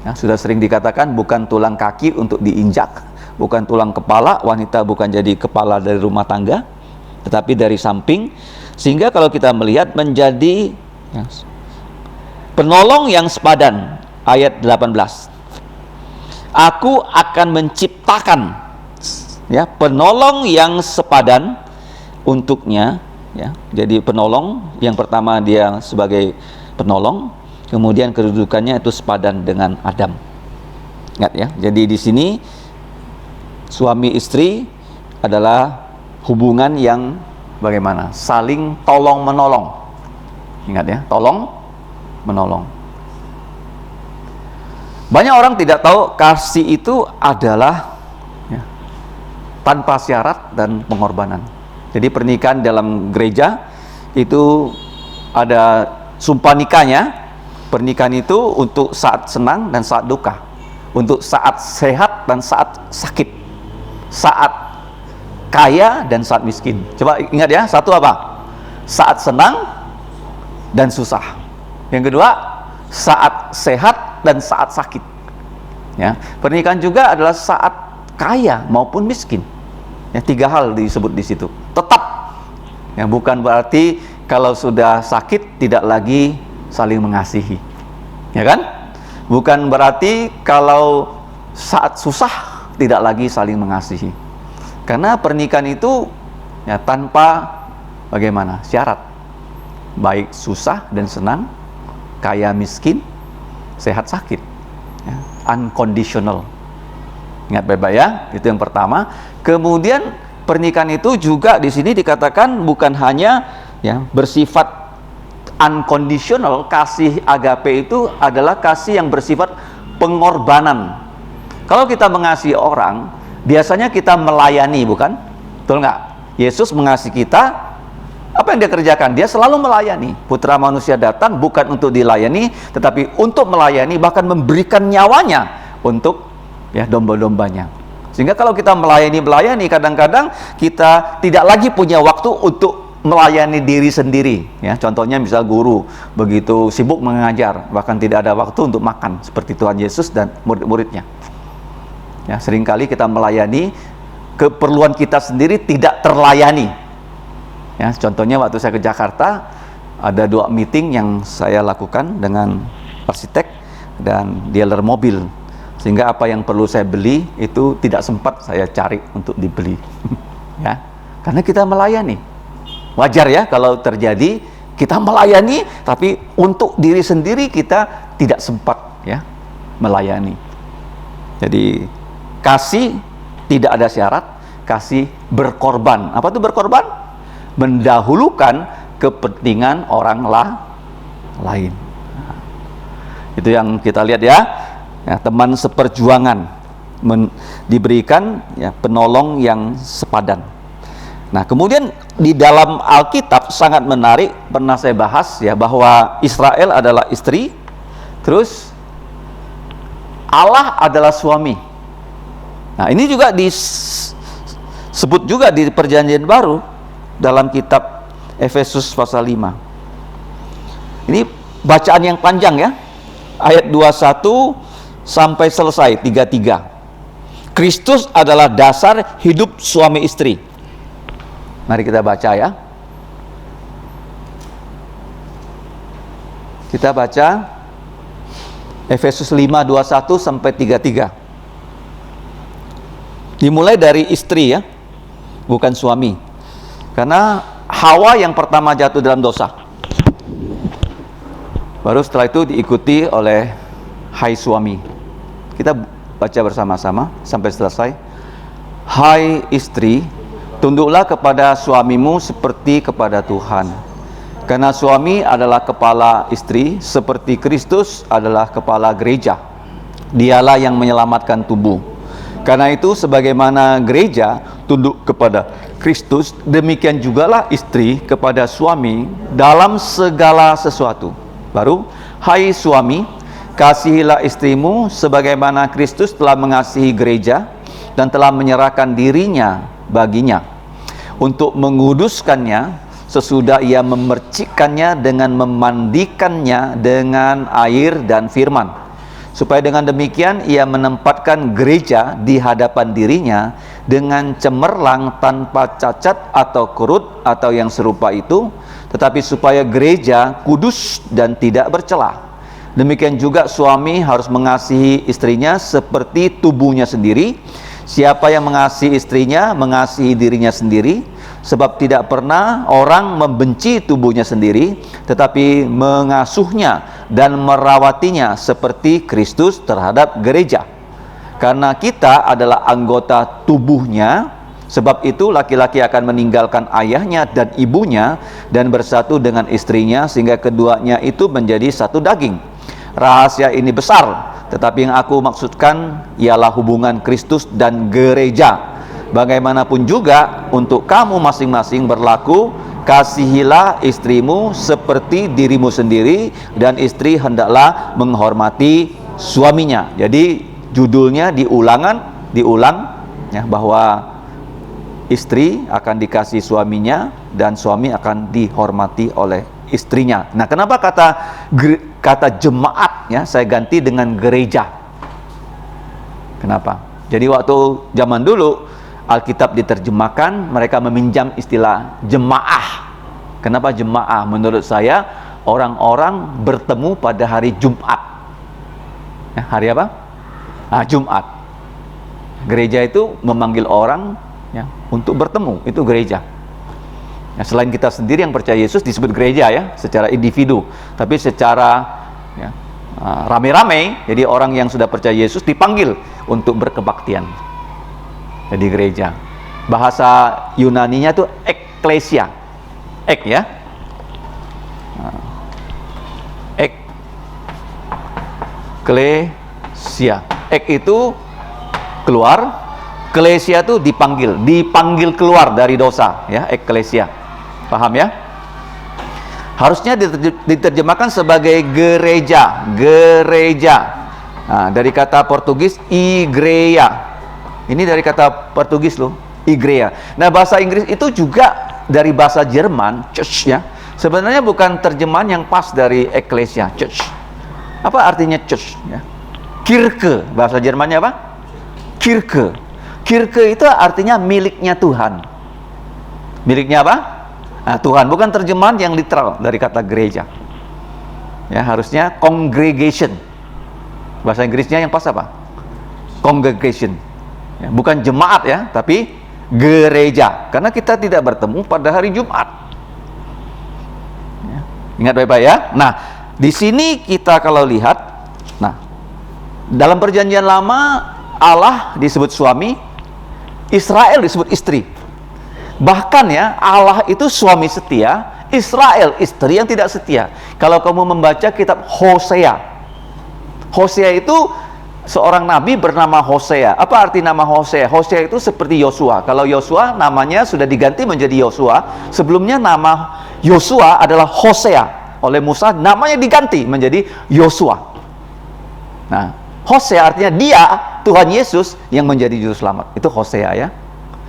Ya, sudah sering dikatakan bukan tulang kaki untuk diinjak, bukan tulang kepala, wanita bukan jadi kepala dari rumah tangga, tetapi dari samping, sehingga kalau kita melihat menjadi, ya, penolong yang sepadan. Ayat 18, aku akan menciptakan, ya, penolong yang sepadan untuknya, ya. Jadi penolong yang pertama dia sebagai penolong, kemudian kedudukannya itu sepadan dengan Adam. Ingat, ya. Jadi di sini suami istri adalah hubungan yang bagaimana? Saling tolong menolong. Ingat, ya, tolong menolong. Banyak orang tidak tahu kasih itu adalah, ya, tanpa syarat dan pengorbanan. Jadi pernikahan dalam gereja itu ada sumpah nikahnya. Pernikahan itu untuk saat senang dan saat duka, untuk saat sehat dan saat sakit, saat kaya dan saat miskin. Coba ingat, ya, satu apa? Saat senang dan susah. Yang kedua, saat sehat dan saat sakit. Ya, pernikahan juga adalah saat kaya maupun miskin. Ya, 3 hal disebut di situ. Tetap, yang bukan berarti kalau sudah sakit tidak lagi saling mengasihi, ya kan? Bukan berarti kalau saat susah tidak lagi saling mengasihi. Karena pernikahan itu ya tanpa bagaimana? Syarat. Baik susah dan senang, kaya miskin, sehat sakit. Ya, unconditional. Ingat baik-baik ya, itu yang pertama. Kemudian pernikahan itu juga di sini dikatakan bukan hanya ya bersifat unconditional. Kasih agape itu adalah kasih yang bersifat pengorbanan. Kalau kita mengasihi orang, biasanya kita melayani, bukan? Betul nggak? Yesus mengasihi kita, apa yang dia kerjakan? Dia selalu melayani. Putra manusia datang bukan untuk dilayani, tetapi untuk melayani, bahkan memberikan nyawanya untuk ya domba-dombanya. Sehingga kalau kita melayani, kadang-kadang kita tidak lagi punya waktu untuk melayani diri sendiri. Ya, contohnya misal guru begitu sibuk mengajar, bahkan tidak ada waktu untuk makan, seperti Tuhan Yesus dan murid-muridnya. Ya, seringkali kita melayani, keperluan kita sendiri tidak terlayani. Ya, contohnya waktu saya ke Jakarta, ada 2 meeting yang saya lakukan dengan arsitek dan dealer mobil. Sehingga apa yang perlu saya beli itu tidak sempat saya cari untuk dibeli. Ya, karena kita melayani. Wajar ya kalau terjadi kita melayani, tapi untuk diri sendiri kita tidak sempat ya melayani. Jadi kasih tidak ada syarat, kasih berkorban. Apa itu berkorban? Mendahulukan kepentingan orang lain. Nah, itu yang kita lihat ya. Ya, teman seperjuangan diberikan ya penolong yang sepadan. Nah, kemudian di dalam Alkitab sangat menarik, pernah saya bahas ya, bahwa Israel adalah istri, terus Allah adalah suami. Nah, ini juga disebut juga di Perjanjian Baru dalam kitab Efesus pasal 5. Ini bacaan yang panjang ya, ayat 21 sampai selesai 33. Kristus adalah dasar hidup suami istri. Mari kita baca ya. Kita baca Efesus 5:21 sampai 33. Dimulai dari istri ya, bukan suami. Karena Hawa yang pertama jatuh dalam dosa. Baru setelah itu diikuti oleh hai suami. Kita baca bersama-sama sampai selesai. Hai istri, tunduklah kepada suamimu seperti kepada Tuhan. Karena suami adalah kepala istri, seperti Kristus adalah kepala gereja. Dialah yang menyelamatkan tubuh. Karena itu sebagaimana gereja tunduk kepada Kristus, demikian jugalah istri kepada suami dalam segala sesuatu. Baru, hai suami, kasihilah istrimu sebagaimana Kristus telah mengasihi gereja dan telah menyerahkan dirinya baginya untuk menguduskannya sesudah ia memercikkannya dengan memandikannya dengan air dan firman, supaya dengan demikian ia menempatkan gereja di hadapan dirinya dengan cemerlang tanpa cacat atau kurut atau yang serupa itu, tetapi supaya gereja kudus dan tidak bercela. Demikian juga suami harus mengasihi istrinya seperti tubuhnya sendiri. Siapa yang mengasihi istrinya mengasihi dirinya sendiri, sebab tidak pernah orang membenci tubuhnya sendiri, tetapi mengasuhnya dan merawatinya seperti Kristus terhadap gereja. Karena kita adalah anggota tubuhnya, sebab itu laki-laki akan meninggalkan ayahnya dan ibunya dan bersatu dengan istrinya, sehingga keduanya itu menjadi satu daging. Rahasia ini besar, tetapi yang aku maksudkan ialah hubungan Kristus dan gereja. Bagaimanapun juga untuk kamu masing-masing berlaku, kasihilah istrimu seperti dirimu sendiri, dan istri hendaklah menghormati suaminya. Jadi judulnya diulang ya, bahwa istri akan dikasihi suaminya dan suami akan dihormati oleh istrinya. Nah, kenapa kata jemaat ya saya ganti dengan gereja? Kenapa? Jadi waktu zaman dulu Alkitab diterjemahkan, mereka meminjam istilah jemaah. Kenapa jemaah? Menurut saya orang-orang bertemu pada hari Jumat. Ya, hari apa? Jumat. Gereja itu memanggil orang ya untuk bertemu, itu gereja. Ya, selain kita sendiri yang percaya Yesus disebut gereja ya, secara individu. Tapi secara ya, rame-rame, jadi orang yang sudah percaya Yesus dipanggil untuk berkebaktian. Jadi gereja. Bahasa Yunaninya itu ekklesia. Ek ya. Ekklesia. Ek itu keluar, klesia itu dipanggil keluar dari dosa ya, ekklesia. Paham ya? Harusnya diterjemahkan sebagai gereja. Nah, dari kata Portugis igreja. Ini dari kata Portugis loh, igreja. Nah, bahasa Inggris itu juga dari bahasa Jerman, church ya. Sebenarnya bukan terjemahan yang pas dari ekklesia, church. Apa artinya church ya? Kirche, bahasa Jermannya apa? Kirche. Kirche itu artinya miliknya Tuhan. Miliknya apa? Nah, Tuhan, bukan terjemahan yang literal dari kata gereja. Ya, harusnya congregation. Bahasa Inggrisnya yang pas apa? Congregation. Ya, bukan jemaat ya, tapi gereja. Karena kita tidak bertemu pada hari Jumat. Ya, ingat baik-baik ya. Nah, di sini kita kalau lihat, nah, dalam perjanjian lama Allah disebut suami, Israel disebut istri. Bahkan ya, Allah itu suami setia, Israel istri yang tidak setia. Kalau kamu membaca kitab Hosea, Hosea itu seorang nabi bernama Hosea. Apa arti nama Hosea? Hosea itu seperti Yosua. Kalau Yosua namanya sudah diganti menjadi Yosua. Sebelumnya nama Yosua adalah Hosea. Oleh Musa namanya diganti menjadi Yosua. Nah, Hosea artinya dia, Tuhan Yesus yang menjadi juru selamat. Itu Hosea ya.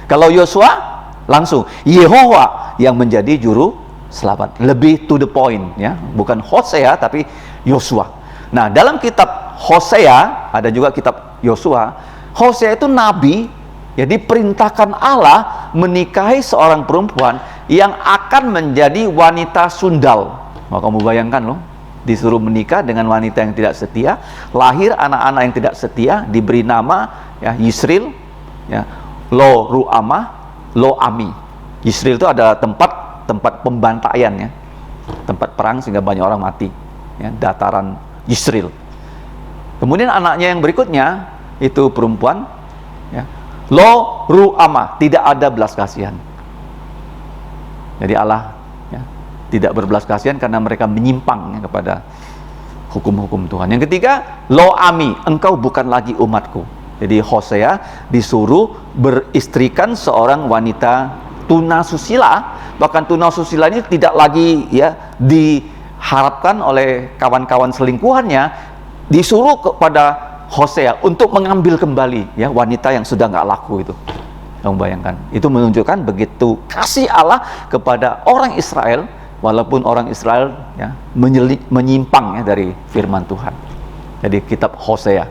Kalau Yosua langsung Yehowa yang menjadi juru selamat. Lebih to the point ya. Bukan Hosea tapi Yosua. Nah, dalam kitab Hosea ada juga kitab Yosua. Hosea itu nabi ya, diperintahkan Allah menikahi seorang perempuan yang akan menjadi wanita sundal. Mau kamu bayangkan loh, disuruh menikah dengan wanita yang tidak setia, lahir anak-anak yang tidak setia, diberi nama ya Yisril ya, Lo Ruamah, Lo Ami. Yisril itu ada tempat pembantaian ya, tempat perang sehingga banyak orang mati ya, dataran Yisril. Kemudian anaknya yang berikutnya itu perempuan ya, Lo Ruamah, tidak ada belas kasihan. Jadi Allah ya, tidak berbelas kasihan karena mereka menyimpang ya, kepada hukum-hukum Tuhan. Yang ketiga, Lo Ami, engkau bukan lagi umatku. Jadi Hosea disuruh beristrikan seorang wanita tunasusila. Bahkan tunasusila ini tidak lagi ya diharapkan oleh kawan-kawan selingkuhannya, disuruh kepada Hosea untuk mengambil kembali ya wanita yang sudah nggak laku itu. Kamu bayangkan, itu menunjukkan begitu kasih Allah kepada orang Israel, walaupun orang Israel ya menyimpang ya dari firman Tuhan. Jadi kitab Hosea.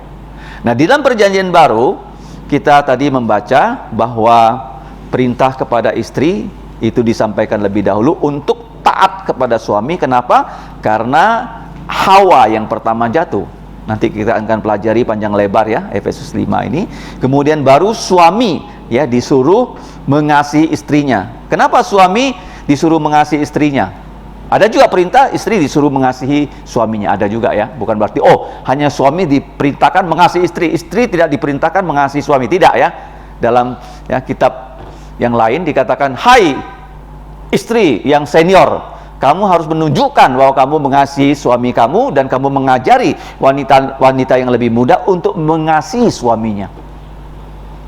Nah, di dalam perjanjian baru kita tadi membaca bahwa perintah kepada istri itu disampaikan lebih dahulu untuk taat kepada suami. Kenapa? Karena Hawa yang pertama jatuh. Nanti kita akan pelajari panjang lebar ya, Efesus 5 ini. Kemudian baru suami ya disuruh mengasihi istrinya. Kenapa suami disuruh mengasihi istrinya? Ada juga perintah istri disuruh mengasihi suaminya, ada juga ya. Bukan berarti hanya suami diperintahkan mengasihi istri, istri tidak diperintahkan mengasihi suami, tidak ya. Dalam ya kitab yang lain dikatakan, hai istri yang senior, kamu harus menunjukkan bahwa kamu mengasihi suami kamu dan kamu mengajari wanita yang lebih muda untuk mengasihi suaminya.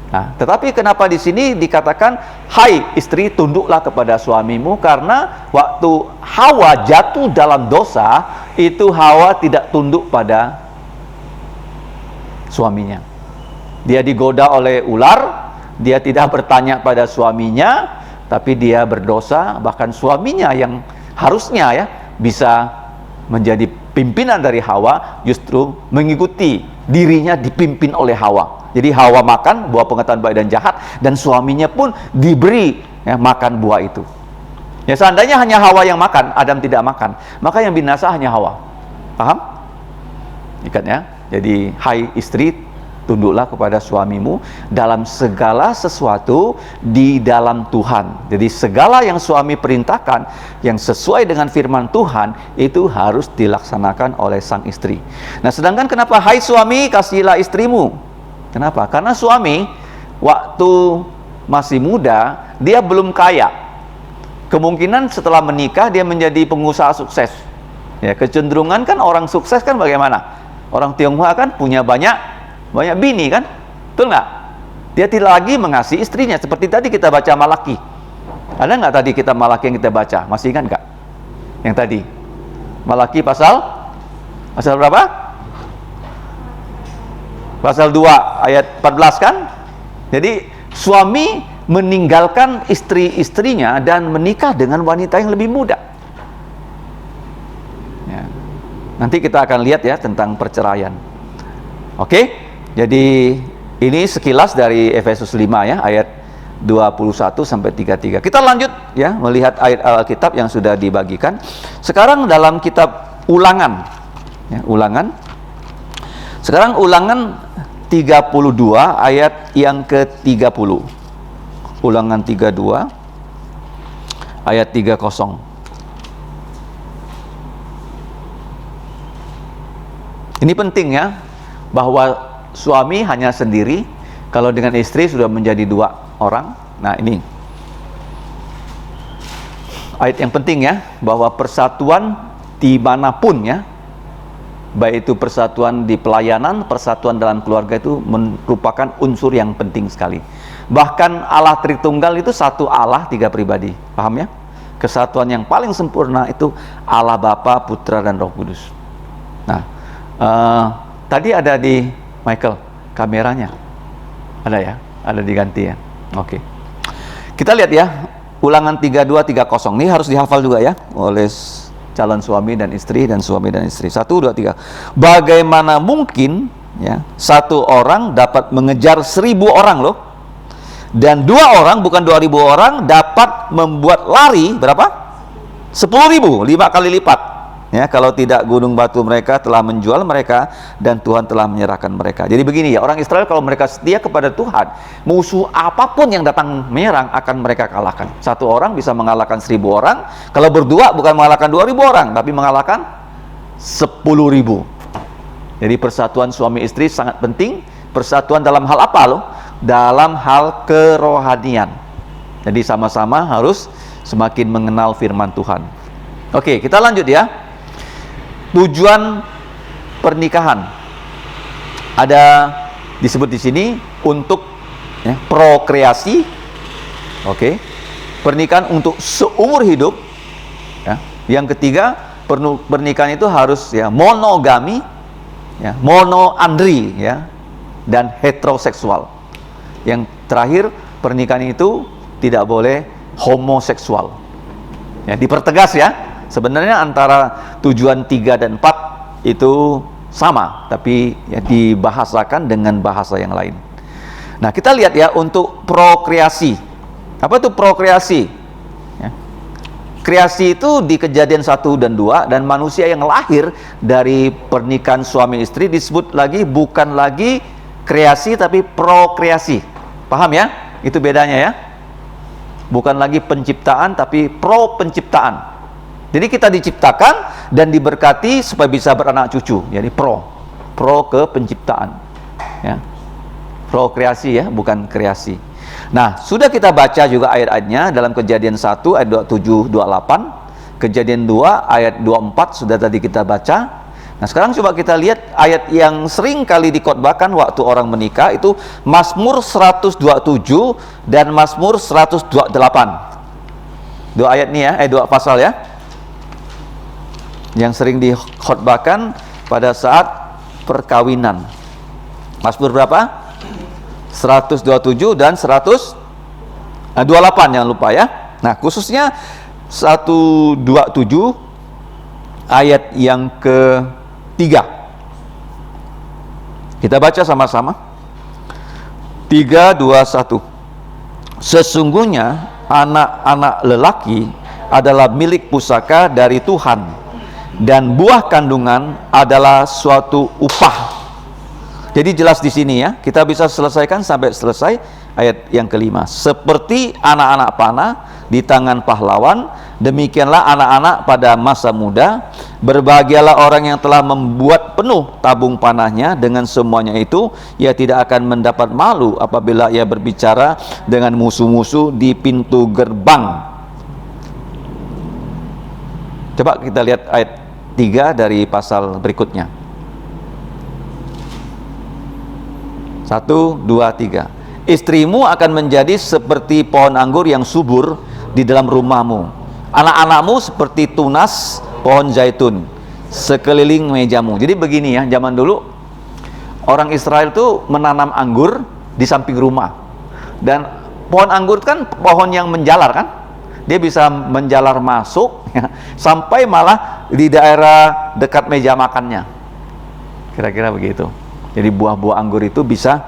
Nah, tetapi kenapa di sini dikatakan, hai istri, tunduklah kepada suamimu? Karena waktu Hawa jatuh dalam dosa, itu Hawa tidak tunduk pada suaminya. Dia digoda oleh ular, dia tidak bertanya pada suaminya, tapi dia berdosa. Bahkan suaminya yang harusnya ya bisa menjadi pimpinan dari Hawa, justru mengikuti dirinya dipimpin oleh Hawa. Jadi Hawa makan buah pengetahuan baik dan jahat, dan suaminya pun diberi ya, makan buah itu. Ya, seandainya hanya Hawa yang makan, Adam tidak makan, maka yang binasa hanya Hawa. Paham? Ikatnya. Jadi hai istri, tunduklah kepada suamimu dalam segala sesuatu di dalam Tuhan. Jadi segala yang suami perintahkan yang sesuai dengan firman Tuhan itu harus dilaksanakan oleh sang istri. Nah, sedangkan kenapa hai suami kasihilah istrimu? Kenapa? Karena suami waktu masih muda dia belum kaya. Kemungkinan setelah menikah dia menjadi pengusaha sukses. Ya, kecenderungan kan orang sukses kan bagaimana? Orang Tionghoa kan punya banyak bini kan, betul nggak? Dia tidak lagi mengasihi istrinya. Seperti tadi kita baca Malaki. Ada nggak tadi kita Malaki yang kita baca? Masih ingat nggak? Yang tadi Malaki pasal berapa? Pasal 2 ayat 14 kan? Jadi suami meninggalkan istri-istrinya dan menikah dengan wanita yang lebih muda. Ya. Nanti kita akan lihat ya tentang perceraian. Oke? Jadi ini sekilas dari Efesus 5 ya, ayat 21 sampai 33. Kita lanjut ya melihat ayat Alkitab yang sudah dibagikan. Sekarang dalam kitab Ulangan ya, Ulangan. Sekarang Ulangan 32 ayat yang ke-30. Ulangan 32 ayat 30. Ini penting ya, bahwa suami hanya sendiri, kalau dengan istri sudah menjadi 2 orang. Nah, ini ayat yang penting ya, bahwa persatuan dimanapun ya, baik itu persatuan di pelayanan, persatuan dalam keluarga, itu merupakan unsur yang penting sekali. Bahkan Allah Tritunggal itu satu Allah, 3 pribadi, paham ya? Kesatuan yang paling sempurna itu Allah Bapa, Putra, dan Roh Kudus. Nah, tadi ada di Michael, kameranya ada ya? Ada diganti ya? Oke. Kita lihat ya, Ulangan 32:30. Ini harus dihafal juga ya oleh calon suami dan istri dan suami dan istri. 1, 2, 3. Bagaimana mungkin ya satu orang dapat mengejar 1000 orang loh, dan 2 orang, bukan 2000 orang, dapat membuat lari berapa? 10.000, 5 kali lipat. Ya, kalau tidak gunung batu mereka telah menjual mereka dan Tuhan telah menyerahkan mereka. Jadi begini ya, orang Israel kalau mereka setia kepada Tuhan, musuh apapun yang datang menyerang akan mereka kalahkan. Satu orang bisa mengalahkan 1000 orang. Kalau berdua bukan mengalahkan 2000 orang, tapi mengalahkan 10.000. Jadi persatuan suami istri sangat penting. Persatuan dalam hal apa loh? Dalam hal kerohanian. Jadi sama-sama harus semakin mengenal firman Tuhan. Oke, kita lanjut ya. Tujuan pernikahan ada disebut di sini untuk ya, prokreasi. Oke. Pernikahan untuk seumur hidup ya. Yang ketiga, pernikahan itu harus ya monogami ya, monoandri ya, dan heteroseksual. Yang terakhir, pernikahan itu tidak boleh homoseksual. Ya, dipertegas ya. Sebenarnya antara tujuan 3 dan 4 itu sama, tapi ya dibahasakan dengan bahasa yang lain. Nah, kita lihat ya untuk prokreasi. Apa itu prokreasi? Ya. Kreasi itu di Kejadian 1 dan 2, dan manusia yang lahir dari pernikahan suami istri disebut lagi bukan lagi kreasi tapi prokreasi. Paham ya? Itu bedanya ya. Bukan lagi penciptaan tapi pro penciptaan. Jadi kita diciptakan dan diberkati supaya bisa beranak cucu. Jadi pro ke penciptaan. Ya. Prokreasi ya, bukan kreasi. Nah, sudah kita baca juga ayat-ayatnya dalam Kejadian 1 ayat 27 28, Kejadian 2 ayat 24 sudah tadi kita baca. Nah, sekarang coba kita lihat ayat yang sering kali dikhotbahkan waktu orang menikah, itu Mazmur 127 dan Mazmur 128. 2 ayat nih ya, 2 pasal ya, yang sering dikhotbahkan pada saat perkawinan. Mazmur berapa? 127 dan 128, jangan lupa ya. Nah, khususnya 127 ayat yang ke-3. Kita baca sama-sama. 3, 2, 1. Sesungguhnya anak-anak lelaki adalah milik pusaka dari Tuhan, dan buah kandungan adalah suatu upah Jadi jelas di sini ya, kita bisa selesaikan sampai selesai ayat yang kelima. Seperti anak-anak panah di tangan pahlawan, demikianlah anak-anak pada masa muda. Berbahagialah orang yang telah membuat penuh tabung panahnya. Dengan semuanya itu, ia tidak akan mendapat malu apabila ia berbicara dengan musuh-musuh di pintu gerbang. Coba kita lihat ayat 3 dari pasal berikutnya. 1, 2, 3. Istrimu akan menjadi seperti pohon anggur yang subur di dalam rumahmu. Anak-anakmu seperti tunas pohon zaitun sekeliling mejamu. Jadi begini ya, zaman dulu orang Israel itu menanam anggur di samping rumah. Dan pohon anggur kan pohon yang menjalar kan? Dia bisa menjalar masuk ya, sampai malah di daerah dekat meja makannya. Kira-kira begitu. Jadi buah-buah anggur itu bisa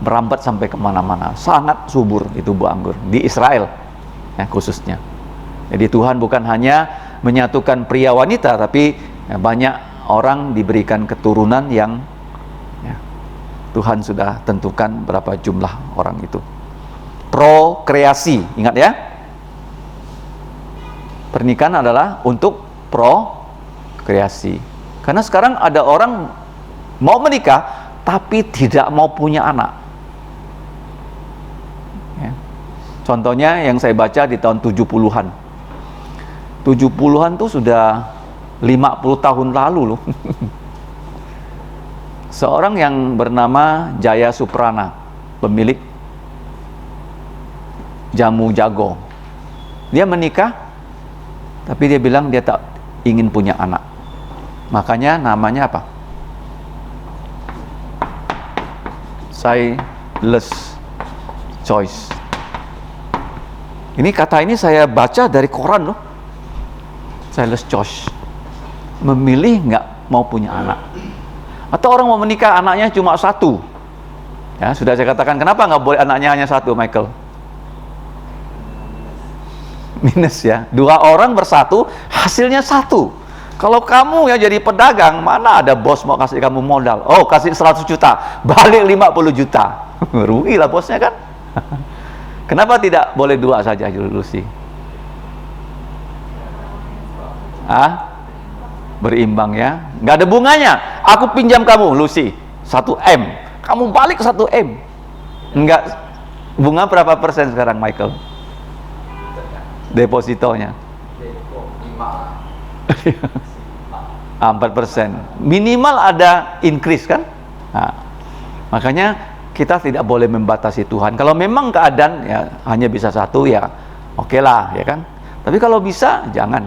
merambat sampai kemana-mana. Sangat subur itu buah anggur di Israel ya, khususnya. Jadi Tuhan bukan hanya menyatukan pria wanita, tapi ya, banyak orang diberikan keturunan yang ya, Tuhan sudah tentukan berapa jumlah orang itu. Prokreasi, ingat ya, pernikahan adalah untuk prokreasi. Karena sekarang ada orang mau menikah tapi tidak mau punya anak ya. Contohnya yang saya baca di tahun 70-an 70-an tuh sudah 50 tahun lalu loh. Seorang yang bernama Jaya Suprana, pemilik Jamu Jago, dia menikah tapi dia bilang dia tak ingin punya anak. Makanya namanya apa? Sightless choice. Ini kata ini saya baca dari koran loh. Sightless choice. Memilih nggak mau punya anak. Atau orang mau menikah anaknya cuma satu. Ya, sudah saya katakan kenapa nggak boleh anaknya hanya satu, Michael? Minus ya. 2 orang bersatu, hasilnya 1. Kalau kamu ya jadi pedagang, mana ada bos mau kasih kamu modal? Oh, kasih 100 juta, balik 50 juta. Rugi lah bosnya kan? Kenapa tidak boleh 2 saja, Lucy? Berimbang ya. Nggak ada bunganya. Aku pinjam kamu, Lucy, 1M. Kamu balik 1M. Enggak. Bunga berapa persen sekarang, Michael? Depositonya? 4%. Minimal ada increase kan? Nah, makanya kita tidak boleh membatasi Tuhan. Kalau memang keadaan ya hanya bisa 1 ya oke lah ya kan. Tapi kalau bisa jangan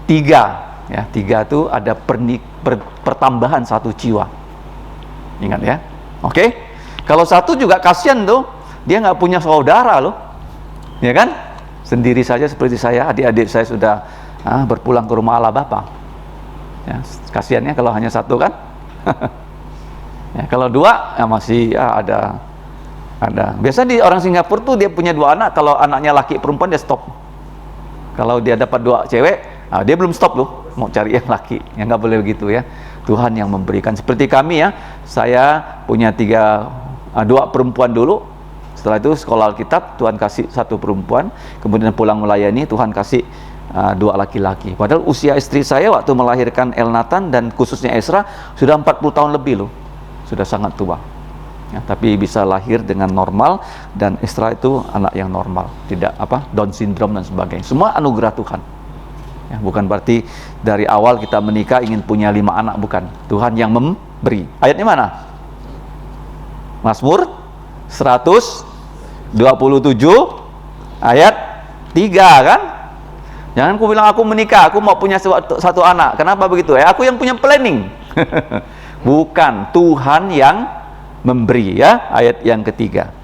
3 ya. 3 itu ada pertambahan 1 jiwa. Ingat ya. Oke. Kalau 1 juga kasihan tuh, dia nggak punya saudara loh. Ya kan? Sendiri saja seperti saya, adik-adik saya sudah berpulang ke rumah Allah Bapa. Ya, kasihannya kalau hanya 1 kan. Ya, kalau 2 ya masih ya ada. Biasa di orang Singapura tuh dia punya 2 anak, kalau anaknya laki perempuan dia stop. Kalau dia dapat 2 cewek, dia belum stop loh, mau cari yang laki. Ya nggak boleh begitu ya. Tuhan yang memberikan. Seperti kami ya, saya punya 2 perempuan dulu. Setelah itu sekolah Alkitab, Tuhan kasih 1 perempuan, kemudian pulang melayani, Tuhan kasih 2 laki-laki. Padahal usia istri saya waktu melahirkan Elnatan dan khususnya Ezra sudah 40 tahun lebih loh. Sudah sangat tua. Ya, tapi bisa lahir dengan normal, dan Ezra itu anak yang normal, tidak Down syndrome dan sebagainya. Semua anugerah Tuhan. Ya, bukan berarti dari awal kita menikah ingin punya 5 anak, bukan. Tuhan yang memberi. Ayatnya mana? Mazmur 127 ayat 3 kan? Jangan aku bilang aku menikah, aku mau punya 1 anak. Kenapa begitu? Aku yang punya planning. Bukan, Tuhan yang memberi ya. Ayat yang ketiga.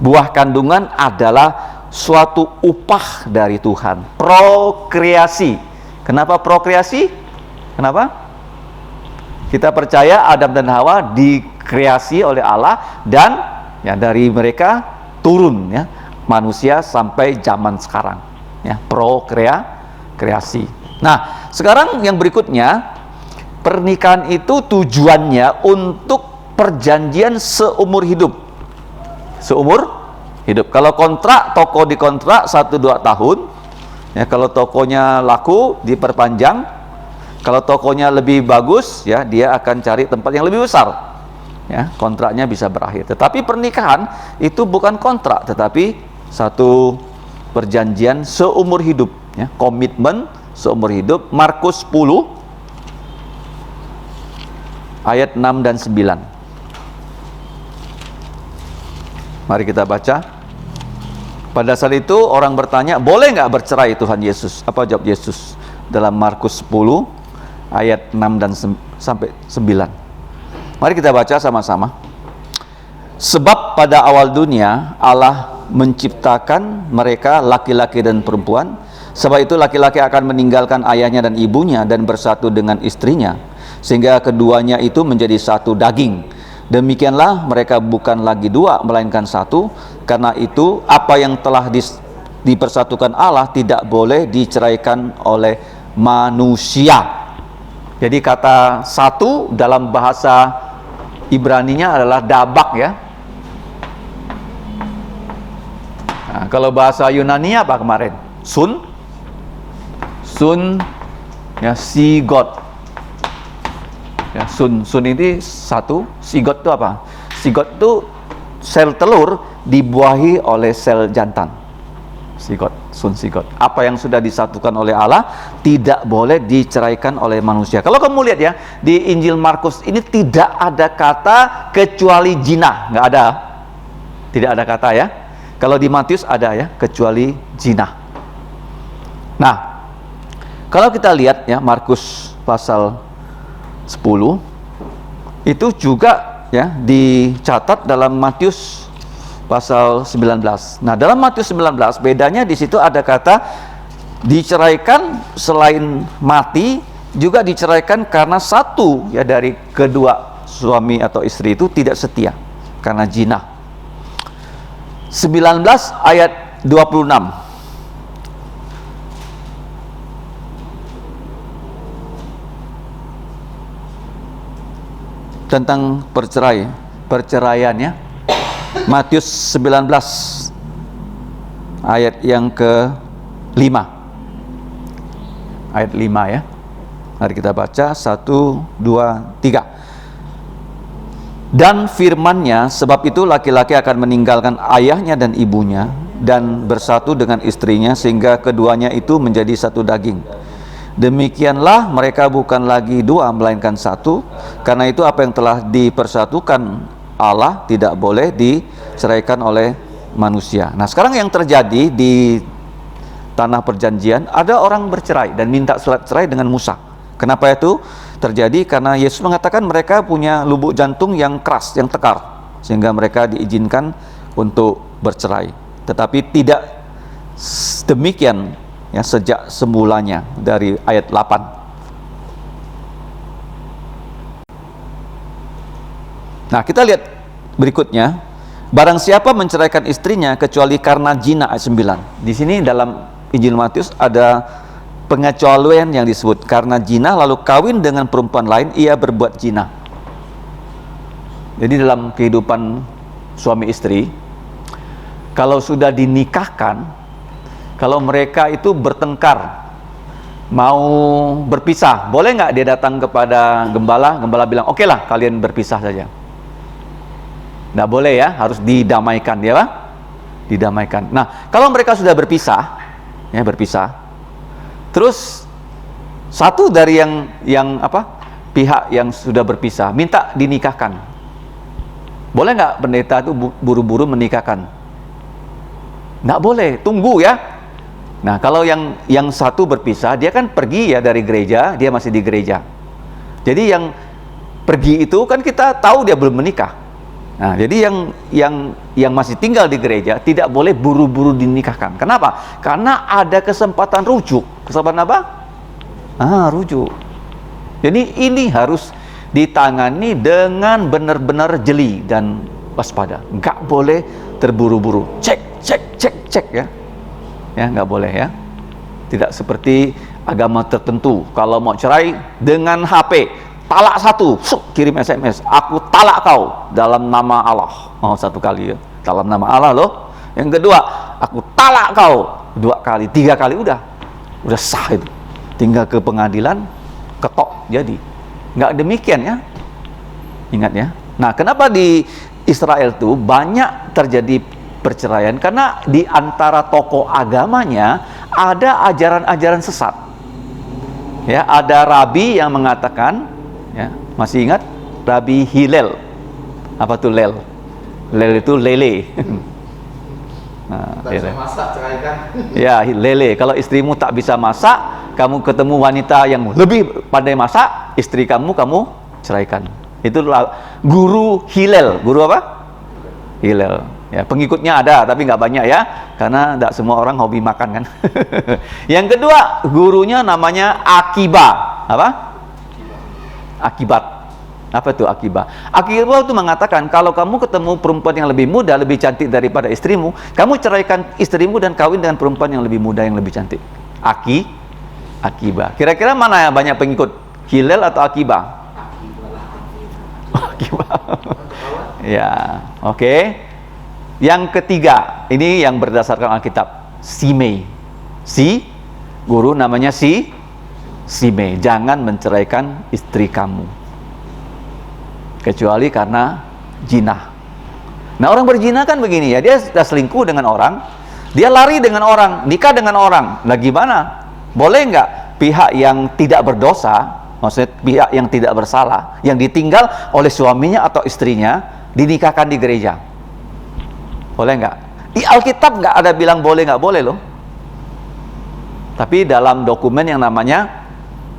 Buah kandungan adalah suatu upah dari Tuhan. Prokreasi. Kenapa prokreasi? Kenapa? Kita percaya Adam dan Hawa dikreasi oleh Allah, dan ya dari mereka turun ya manusia sampai zaman sekarang. Ya, prokreasi. Nah, sekarang yang berikutnya, pernikahan itu tujuannya untuk perjanjian seumur hidup. Seumur hidup. Kalau kontrak, toko dikontrak 1-2 tahun. Ya, kalau tokonya laku diperpanjang. Kalau tokonya lebih bagus, ya dia akan cari tempat yang lebih besar. Ya, kontraknya bisa berakhir. Tetapi pernikahan itu bukan kontrak, tetapi satu perjanjian seumur hidup. Ya, komitmen seumur hidup. Markus 10 ayat 6 dan 9. Mari kita baca. Pada saat itu orang bertanya, boleh nggak bercerai Tuhan Yesus? Apa jawab Yesus? Dalam Markus 10 ayat 6 dan sampai 9. Mari kita baca sama-sama. Sebab pada awal dunia Allah menciptakan mereka laki-laki dan perempuan. Sebab itu laki-laki akan meninggalkan ayahnya dan ibunya dan bersatu dengan istrinya, sehingga keduanya itu menjadi satu daging. Demikianlah mereka bukan lagi dua, melainkan satu. Karena itu apa yang telah dipersatukan Allah tidak boleh diceraikan oleh manusia. Jadi kata satu dalam bahasa Ibraninya adalah dabak, ya. Nah, kalau bahasa Yunani apa kemarin? Sun, ya, sigot. Ya, sun ini satu, sigot itu apa? Sigot itu sel telur dibuahi oleh sel jantan. Sigot, sun sigot. Apa yang sudah disatukan oleh Allah tidak boleh diceraikan oleh manusia. Kalau kamu lihat ya, di Injil Markus ini tidak ada kata kecuali zina, nggak ada. Tidak ada kata, ya. Kalau di Matius ada, ya, kecuali zina. Nah, kalau kita lihat ya Markus pasal 10 itu juga, ya, dicatat dalam Matius pasal 19. Nah, dalam Matius 19 bedanya di situ ada kata diceraikan selain mati, juga diceraikan karena satu, ya, dari kedua suami atau istri itu tidak setia karena zina. 19 ayat 26. Tentang perceraian, ya. Matius 19 ayat yang ke-5. Ayat 5, ya. Mari kita baca 1, 2, 3. Dan firman-Nya, sebab itu laki-laki akan meninggalkan ayahnya dan ibunya dan bersatu dengan istrinya, sehingga keduanya itu menjadi satu daging. Demikianlah mereka bukan lagi dua, melainkan satu. Karena itu apa yang telah dipersatukan Allah tidak boleh diceraikan oleh manusia. Nah, sekarang yang terjadi di tanah perjanjian, ada orang bercerai dan minta surat cerai dengan Musa. Kenapa itu terjadi? Karena Yesus mengatakan mereka punya lubuk jantung yang keras, yang tekar, sehingga mereka diizinkan untuk bercerai. Tetapi tidak demikian, ya, sejak semulanya dari ayat 8. Nah, kita lihat berikutnya. Barang siapa menceraikan istrinya kecuali karena zina, ayat 9. Di sini dalam Injil Matius ada pengecualian yang disebut karena zina lalu kawin dengan perempuan lain, ia berbuat zina. Jadi dalam kehidupan suami istri, kalau sudah dinikahkan, kalau mereka itu bertengkar, mau berpisah, boleh nggak dia datang kepada gembala? Gembala bilang, oke lah, kalian berpisah saja. Nggak boleh, ya, harus didamaikan, ya, Pak? Didamaikan. Nah, kalau mereka sudah berpisah, ya, berpisah, terus satu dari pihak yang sudah berpisah minta dinikahkan, boleh nggak pendeta itu buru-buru menikahkan? Nggak boleh, tunggu, ya. Nah, kalau yang satu berpisah, dia kan pergi, ya, dari gereja, dia masih di gereja. Jadi yang pergi itu kan kita tahu dia belum menikah. Nah, jadi yang masih tinggal di gereja tidak boleh buru-buru dinikahkan. Kenapa? Karena ada kesempatan rujuk. Kesempatan apa? Rujuk. Jadi ini harus ditangani dengan benar-benar jeli dan waspada. Nggak boleh terburu-buru. Cek, ya. Ya, nggak boleh, ya. Tidak seperti agama tertentu. Kalau mau cerai dengan HP, talak satu, kirim SMS, aku talak kau dalam nama Allah. Oh, satu kali ya, dalam nama Allah loh. Yang kedua, aku talak kau 2 kali, 3 kali, udah sah itu. Tinggal ke pengadilan, ketok jadi. Nggak demikian ya. Ingat ya. Nah, kenapa di Israel tuh banyak terjadi perceraian? Karena di antara tokoh agamanya ada ajaran-ajaran sesat. Ya, ada rabi yang mengatakan, ya, masih ingat Rabi Hillel? Apa tuh lel? Lel itu lele. Nah, lele. Masak ceraikan. Ya, lele. Kalau istrimu tak bisa masak, kamu ketemu wanita yang lebih pandai masak, istri kamu ceraikan. Itu guru Hillel. Guru apa? Hillel. Ya, pengikutnya ada, tapi nggak banyak ya, karena tidak semua orang hobi makan kan. Yang kedua, gurunya namanya Akiba. Apa? Akibat. Apa itu Akiba? Akiba itu mengatakan, kalau kamu ketemu perempuan yang lebih muda, lebih cantik daripada istrimu, kamu ceraikan istrimu dan kawin dengan perempuan yang lebih muda, yang lebih cantik. Akiba. Kira-kira mana yang banyak pengikut? Hillel atau Akiba? Akiba. Ya, oke. Yang ketiga, ini yang berdasarkan Alkitab, Simei. Guru namanya Simei. Jangan menceraikan istri kamu, kecuali karena jinah. Nah, orang berzina kan begini ya, dia sudah selingkuh dengan orang, dia lari dengan orang, nikah dengan orang. Nah, gimana? Boleh nggak pihak yang tidak berdosa, maksudnya pihak yang tidak bersalah, yang ditinggal oleh suaminya atau istrinya, dinikahkan di gereja? Boleh nggak? Di Alkitab nggak ada bilang boleh nggak boleh loh. Tapi dalam dokumen yang namanya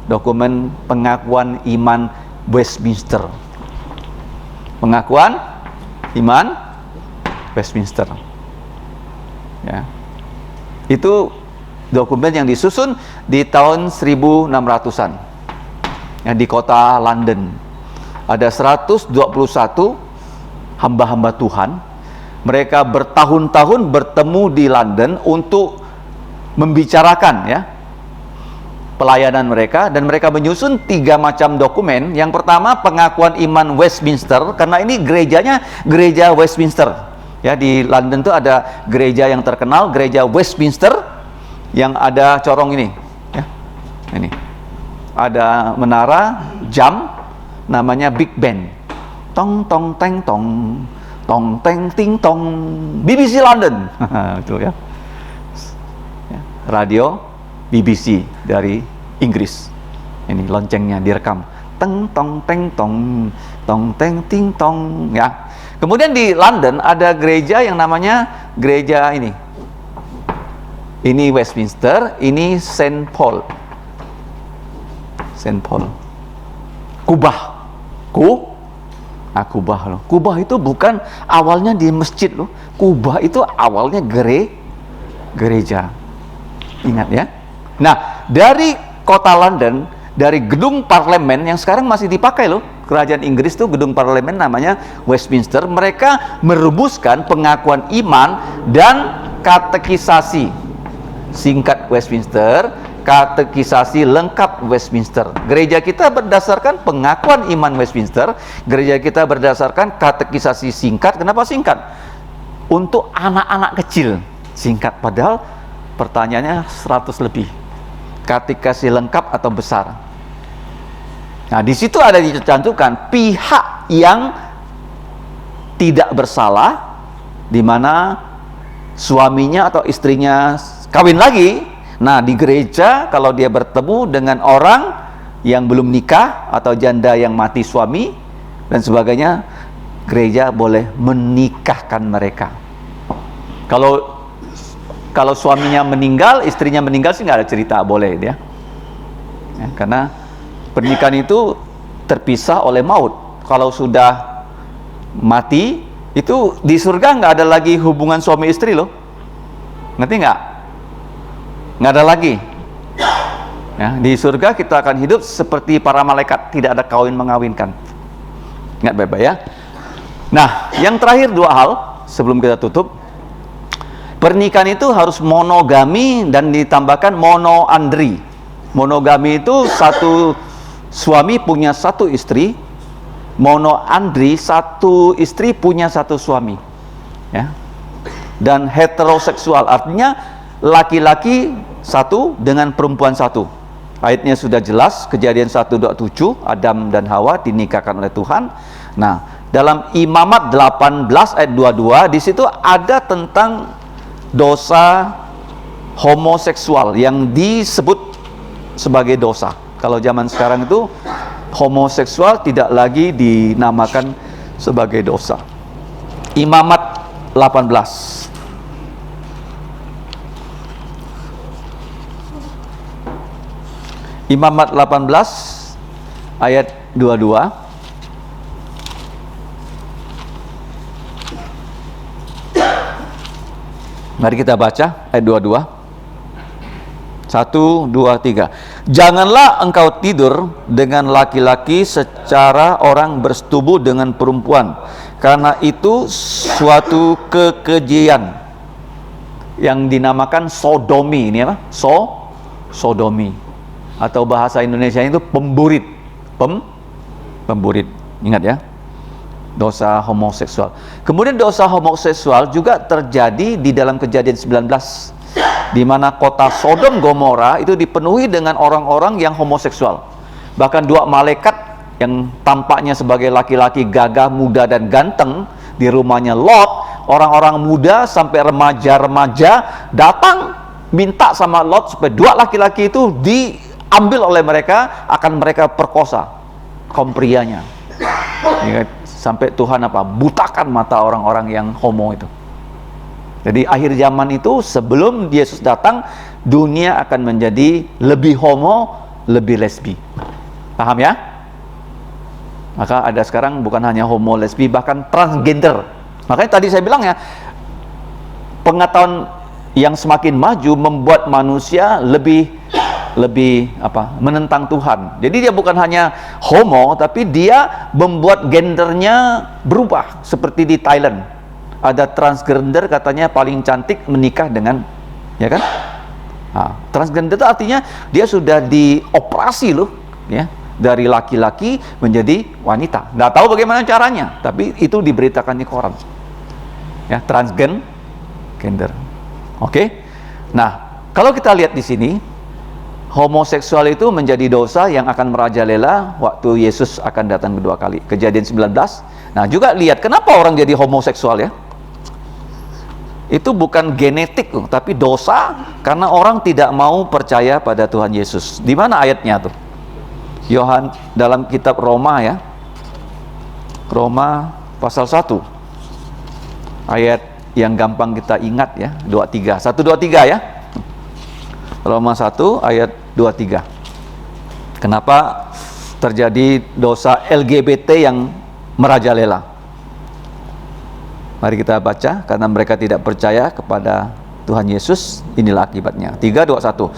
dokumen pengakuan iman Westminster. Pengakuan iman Westminster. Ya. Itu dokumen yang disusun di tahun 1600-an. Ya, di kota London. Ada 121 hamba-hamba Tuhan. Mereka bertahun-tahun bertemu di London untuk membicarakan ya pelayanan mereka, dan mereka menyusun 3 macam dokumen. Yang pertama, pengakuan iman Westminster, karena ini gerejanya gereja Westminster. Ya, di London itu ada gereja yang terkenal, gereja Westminster, yang ada corong ini. Ya, ini ada menara jam namanya Big Ben. Tong tong teng tong. Tong teng ting tong, BBC London. Itu ya. Radio BBC dari Inggris. Ini loncengnya direkam. Teng tong teng tong, tong teng ting tong, ya. Kemudian di London ada gereja yang namanya gereja ini. Ini Westminster, ini Saint Paul. Saint Paul. Kubah. Kubah loh. Kubah itu bukan awalnya di masjid loh. Kubah itu awalnya gereja. Ingat ya. Nah, dari kota London, dari gedung parlemen yang sekarang masih dipakai loh, kerajaan Inggris tuh gedung parlemen namanya Westminster. Mereka merumuskan pengakuan iman dan katekisasi. Singkat Westminster, katekisasi lengkap Westminster. Gereja kita berdasarkan pengakuan iman Westminster, gereja kita berdasarkan katekisasi singkat. Kenapa singkat? Untuk anak-anak kecil singkat, padahal pertanyaannya 100 lebih. Katekisasi lengkap atau besar. Nah, di situ ada dicantumkan pihak yang tidak bersalah, di mana suaminya atau istrinya kawin lagi. Nah, di gereja kalau dia bertemu dengan orang yang belum nikah atau janda yang mati suami dan sebagainya, gereja boleh menikahkan mereka. Kalau suaminya meninggal, istrinya meninggal sih nggak ada cerita, boleh dia. Ya, karena pernikahan itu terpisah oleh maut. Kalau sudah mati, itu di surga nggak ada lagi hubungan suami istri loh. Ngerti nggak? Nggak ada lagi. Ya, di surga kita akan hidup seperti para malaikat, tidak ada kawin mengawinkan. Ingat baik-baik ya. Nah, yang terakhir 2 hal sebelum kita tutup. Pernikahan itu harus monogami dan ditambahkan monoandri. Monogami itu satu suami punya satu istri, monoandri, satu istri punya satu suami, ya. Dan heteroseksual artinya laki-laki satu dengan perempuan satu. Ayatnya sudah jelas, Kejadian 1:27, Adam dan Hawa dinikahkan oleh Tuhan. Nah, dalam Imamat 18 ayat 22 di situ ada tentang dosa homoseksual yang disebut sebagai dosa. Kalau zaman sekarang itu homoseksual tidak lagi dinamakan sebagai dosa. Imamat 18. Imamat 18 ayat 22. Mari kita baca ayat 22. 1, 2, 3. Janganlah engkau tidur dengan laki-laki secara orang bersetubuh dengan perempuan, karena itu suatu kekejian yang dinamakan sodomi. Ini apa? Sodomi. Atau bahasa Indonesia itu pemburit. Pemburit. Ingat ya. Dosa homoseksual. Kemudian dosa homoseksual juga terjadi di dalam Kejadian 19, di mana kota Sodom Gomora itu dipenuhi dengan orang-orang yang homoseksual. Bahkan 2 malaikat yang tampaknya sebagai laki-laki gagah, muda dan ganteng di rumahnya Lot, orang-orang muda sampai remaja-remaja datang minta sama Lot supaya 2 laki-laki itu diambil oleh mereka, akan mereka perkosa kaum prianya. Sampai Tuhan butakan mata orang-orang yang homo itu. Jadi akhir zaman itu sebelum Yesus datang, dunia akan menjadi lebih homo, lebih lesbi. Paham ya? Maka ada sekarang bukan hanya homo, lesbi, bahkan transgender. Makanya tadi saya bilang ya, pengetahuan yang semakin maju membuat manusia lebih menentang Tuhan. Jadi dia bukan hanya homo, tapi dia membuat gendernya berubah. Seperti di Thailand, ada transgender katanya paling cantik menikah dengan, ya kan? Nah, transgender itu artinya dia sudah dioperasi loh, ya, dari laki-laki menjadi wanita. Nggak tahu bagaimana caranya, tapi itu diberitakan di koran. Ya, transgender. Oke. Nah, kalau kita lihat di sini, homoseksual itu menjadi dosa yang akan merajalela waktu Yesus akan datang kedua kali. Kejadian 19. Nah, juga lihat kenapa orang jadi homoseksual ya. Itu bukan genetik, tapi dosa karena orang tidak mau percaya pada Tuhan Yesus. Di mana ayatnya tuh? Dalam kitab Roma ya. Roma pasal 1. Ayat yang gampang kita ingat ya, 23. 1, 2, 3 ya. Roma 1 ayat 23. Kenapa terjadi dosa LGBT yang merajalela? Mari kita baca. Karena mereka tidak percaya kepada Tuhan Yesus, inilah akibatnya. 3, 2, 1.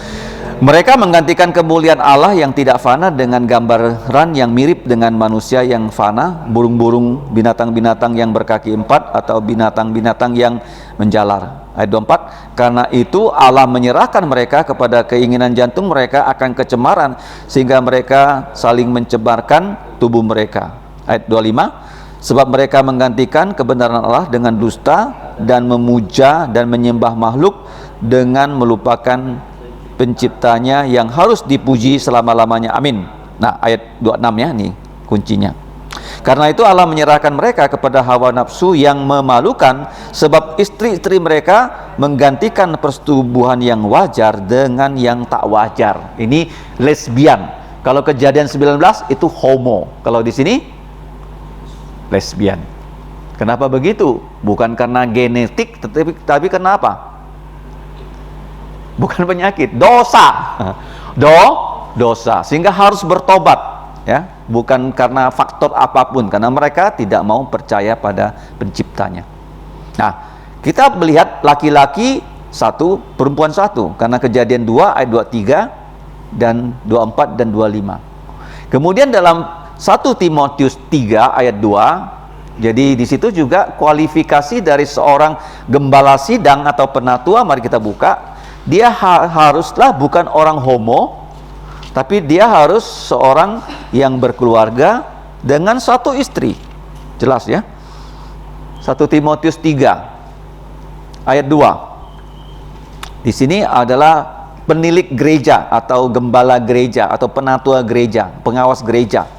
Mereka menggantikan kemuliaan Allah yang tidak fana dengan gambaran yang mirip dengan manusia yang fana, burung-burung, binatang-binatang yang berkaki 4, atau binatang-binatang yang menjalar. Ayat 24. Karena itu Allah menyerahkan mereka kepada keinginan jantung mereka akan kecemaran, sehingga mereka saling mencemarkan tubuh mereka. Ayat 25. Sebab mereka menggantikan kebenaran Allah dengan dusta, dan memuja dan menyembah makhluk dengan melupakan penciptanya yang harus dipuji selama-lamanya. Amin. Nah, ayat 26 ya, nih kuncinya. Karena itu Allah menyerahkan mereka kepada hawa nafsu yang memalukan, sebab istri-istri mereka menggantikan persetubuhan yang wajar dengan yang tak wajar. Ini lesbian. Kalau Kejadian 19 itu homo. Kalau di sini lesbian. Kenapa begitu? Bukan karena genetik, tapi kenapa? Bukan penyakit, dosa. Dosa. Sehingga harus bertobat, ya. Bukan karena faktor apapun, karena mereka tidak mau percaya pada penciptanya. Nah, kita melihat laki-laki 1, perempuan 1, karena Kejadian 2 ayat 23 dan 24 dan 25. Kemudian dalam 1 Timotius 3 ayat 2, jadi di situ juga kualifikasi dari seorang gembala sidang atau penatua. Mari kita buka. Dia haruslah bukan orang homo, Tapi dia harus seorang yang berkeluarga dengan satu istri. Jelas ya. 1 Timotius 3 ayat 2. Di sini adalah penilik gereja atau gembala gereja atau penatua gereja, pengawas gereja.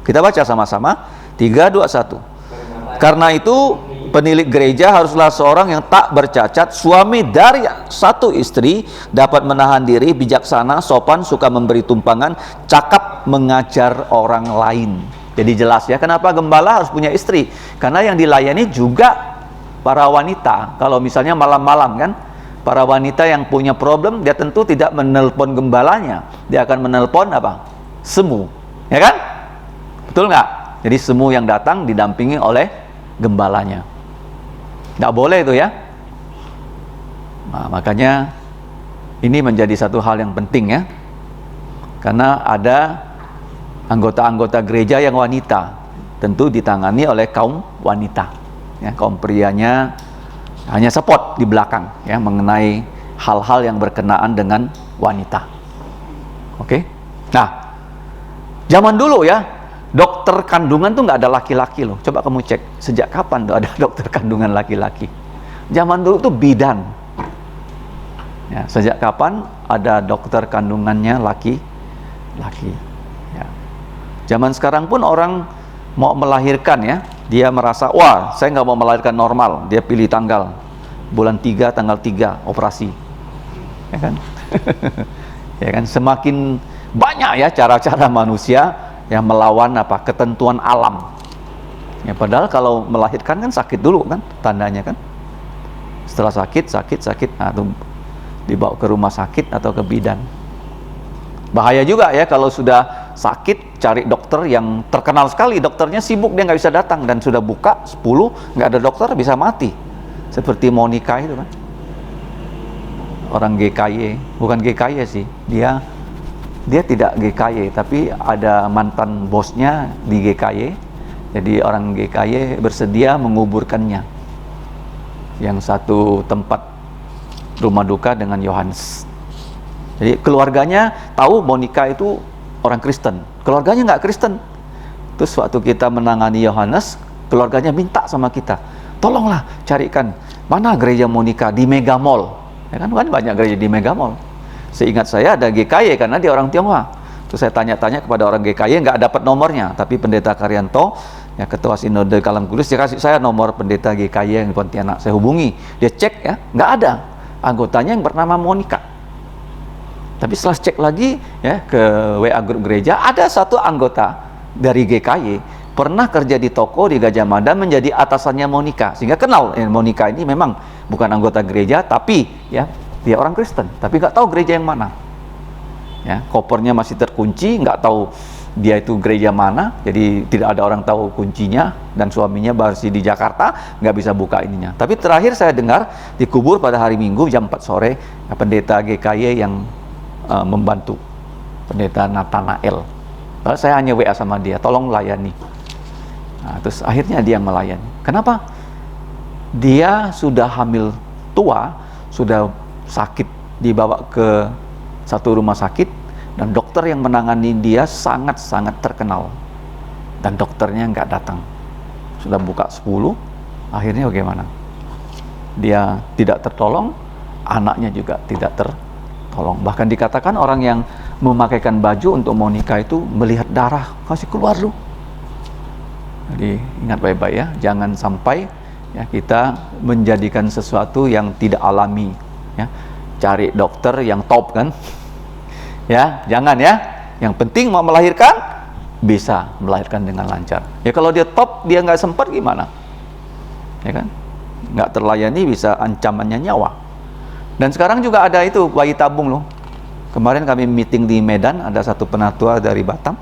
Kita baca sama-sama. 3, 2, 1. Karena itu penilik gereja haruslah seorang yang tak bercacat, suami dari satu istri, dapat menahan diri, bijaksana, sopan, suka memberi tumpangan, cakap mengajar orang lain. Jadi jelas ya, kenapa gembala harus punya istri? Karena yang dilayani juga para wanita. Kalau misalnya malam-malam kan, para wanita yang punya problem, dia tentu tidak menelpon gembalanya, dia akan menelpon apa? Semu, ya kan? Betul nggak? Jadi semu yang datang didampingi oleh gembalanya. Nggak boleh itu ya. Nah, makanya ini menjadi satu hal yang penting ya. Karena ada anggota-anggota gereja yang wanita, tentu ditangani oleh kaum wanita. Ya, kaum prianya hanya support di belakang ya mengenai hal-hal yang berkenaan dengan wanita. Oke. Nah, zaman dulu ya, dokter kandungan tuh nggak ada laki-laki loh. Coba kamu cek, sejak kapan tuh ada dokter kandungan laki-laki? Zaman dulu tuh bidan. Ya, sejak kapan ada dokter kandungannya laki-laki? Ya. Zaman sekarang pun orang mau melahirkan ya, dia merasa, wah saya nggak mau melahirkan normal. Dia pilih tanggal, bulan 3, tanggal 3, operasi. Ya kan? Ya kan? Semakin banyak ya cara-cara manusia yang melawan apa ketentuan alam. Ya, padahal kalau melahirkan kan sakit dulu kan tandanya kan. Setelah sakit, nah itu dibawa ke rumah sakit atau ke bidan. Bahaya juga ya kalau sudah sakit cari dokter yang terkenal sekali, dokternya sibuk dia nggak bisa datang, dan sudah buka 10 nggak ada dokter, bisa mati. Seperti Monica itu kan. Orang GKY, bukan GKY sih, dia tidak GKY, tapi ada mantan bosnya di GKY. Jadi orang GKY bersedia menguburkannya. Yang satu tempat rumah duka dengan Yohanes. Jadi keluarganya tahu Monica itu orang Kristen, keluarganya nggak Kristen. Terus waktu kita menangani Yohanes, keluarganya minta sama kita, tolonglah carikan mana gereja Monica di Mega Mall. Ya kan banyak gereja di Mega Mall. Seingat saya ada GKY karena dia orang Tionghoa. Terus saya tanya-tanya kepada orang GKY, nggak dapat nomornya. Tapi Pendeta Karyanto, ya Ketua Sinode Kalam Kudus, dia kasih saya nomor Pendeta GKY yang di Pontianak. Saya hubungi, dia cek ya, nggak ada anggotanya yang bernama Monica. Tapi setelah cek lagi ya ke WA grup gereja, ada satu anggota dari GKY pernah kerja di toko di Gajah Mada menjadi atasannya Monica, sehingga kenal Monica ini memang bukan anggota gereja, tapi ya dia orang Kristen, tapi nggak tahu gereja yang mana. Ya, kopernya masih terkunci, nggak tahu dia itu gereja mana, jadi tidak ada orang tahu kuncinya, dan suaminya masih di Jakarta, nggak bisa buka ininya. Tapi terakhir saya dengar dikubur pada hari Minggu jam 4 sore, ya, pendeta GKY yang membantu, pendeta Nathanael. Lalu saya hanya WA sama dia, tolong layani. Nah, terus akhirnya dia melayani. Kenapa? Dia sudah hamil tua, sudah sakit, dibawa ke satu rumah sakit, dan dokter yang menangani dia sangat-sangat terkenal, dan dokternya nggak datang. Sudah buka 10, akhirnya bagaimana? Dia tidak tertolong, anaknya juga tidak tertolong. Bahkan dikatakan orang yang memakaikan baju untuk Monica itu melihat darah kasih keluar loh. Jadi ingat baik-baik ya, jangan sampai ya kita menjadikan sesuatu yang tidak alami. Ya, cari dokter yang top kan. Ya, jangan ya. Yang penting mau melahirkan, bisa melahirkan dengan lancar. Ya kalau dia top, dia nggak sempat gimana? Ya kan? Nggak terlayani, bisa ancamannya nyawa. Dan sekarang juga ada itu bayi tabung loh. Kemarin kami meeting di Medan, ada satu penatua dari Batam.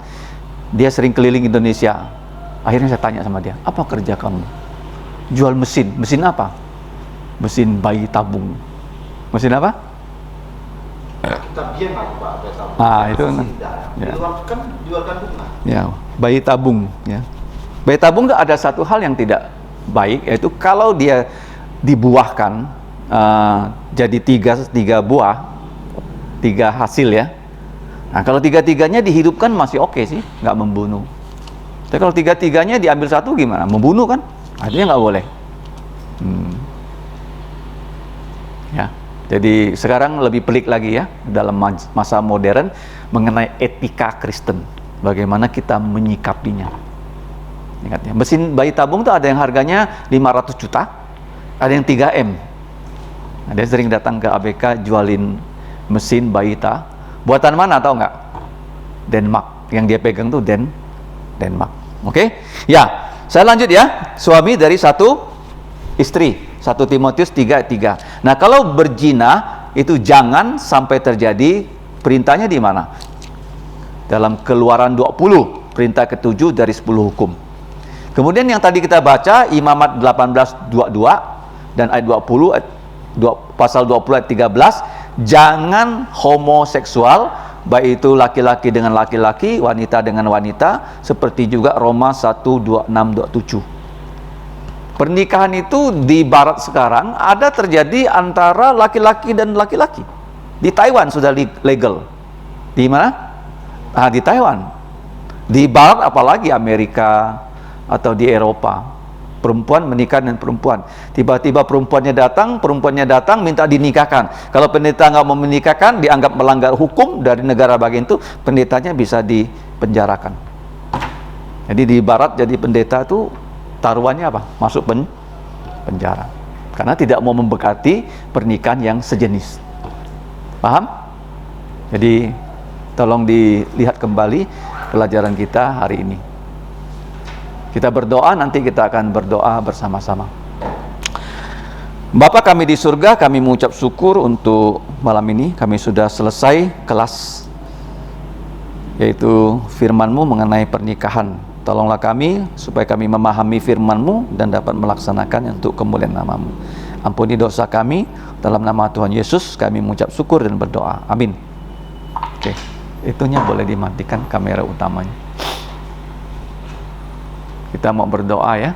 Dia sering keliling Indonesia. Akhirnya saya tanya sama dia, apa kerja kamu? Jual mesin. Mesin apa? Mesin bayi tabung. Mesin apa? Ah, itu ya. Kan jualkan bunga. Ya, bayi tabung ya. Bayi tabung ada satu hal yang tidak baik, yaitu kalau dia dibuahkan jadi tiga buah, 3 hasil ya. Nah, kalau tiga-tiganya dihidupkan masih oke sih, nggak membunuh. Tapi kalau tiga-tiganya diambil satu gimana? Membunuh kan? Artinya nggak boleh. Ya, jadi sekarang lebih pelik lagi ya dalam masa modern mengenai etika Kristen. Bagaimana kita menyikapinya. Ingat ya, mesin bayi tabung tuh ada yang harganya 500 juta, ada yang 3M. Nah, dia sering datang ke ABK jualin mesin bayi tabung. Buatan mana tahu nggak? Denmark. Yang dia pegang tuh Denmark. Oke? Ya, saya lanjut ya. Suami dari satu istri. 1 Timotius 3:3. Nah, kalau berzina itu jangan sampai terjadi. Perintahnya di mana? Dalam Keluaran 20, perintah ke-7 dari 10 hukum. Kemudian yang tadi kita baca Imamat 18:22 dan ayat 20 pasal 20 ayat 13, jangan homoseksual, baik itu laki-laki dengan laki-laki, wanita dengan wanita, seperti juga Roma 1:26-27. Pernikahan itu di barat sekarang ada terjadi antara laki-laki dan laki-laki. Di Taiwan sudah legal. Di mana? Nah, di Taiwan. Di barat apalagi Amerika atau di Eropa. Perempuan menikah dengan perempuan. Tiba-tiba perempuannya datang minta dinikahkan. Kalau pendeta nggak mau menikahkan, dianggap melanggar hukum dari negara bagian itu, pendetanya bisa dipenjarakan. Jadi di barat jadi pendeta itu taruhannya apa? Masuk penjara. Karena tidak mau membekati pernikahan yang sejenis. Paham? Jadi tolong dilihat kembali pelajaran kita hari ini. Kita berdoa, nanti kita akan berdoa bersama-sama. Bapa kami di surga, kami mengucap syukur untuk malam ini. Kami sudah selesai kelas, yaitu firman-Mu mengenai pernikahan. Tolonglah kami, supaya kami memahami firman-Mu dan dapat melaksanakannya untuk kemuliaan nama-Mu. Ampuni dosa kami, dalam nama Tuhan Yesus kami mengucap syukur dan berdoa. Amin. Oke, itunya boleh dimatikan kamera utamanya. Kita mau berdoa ya.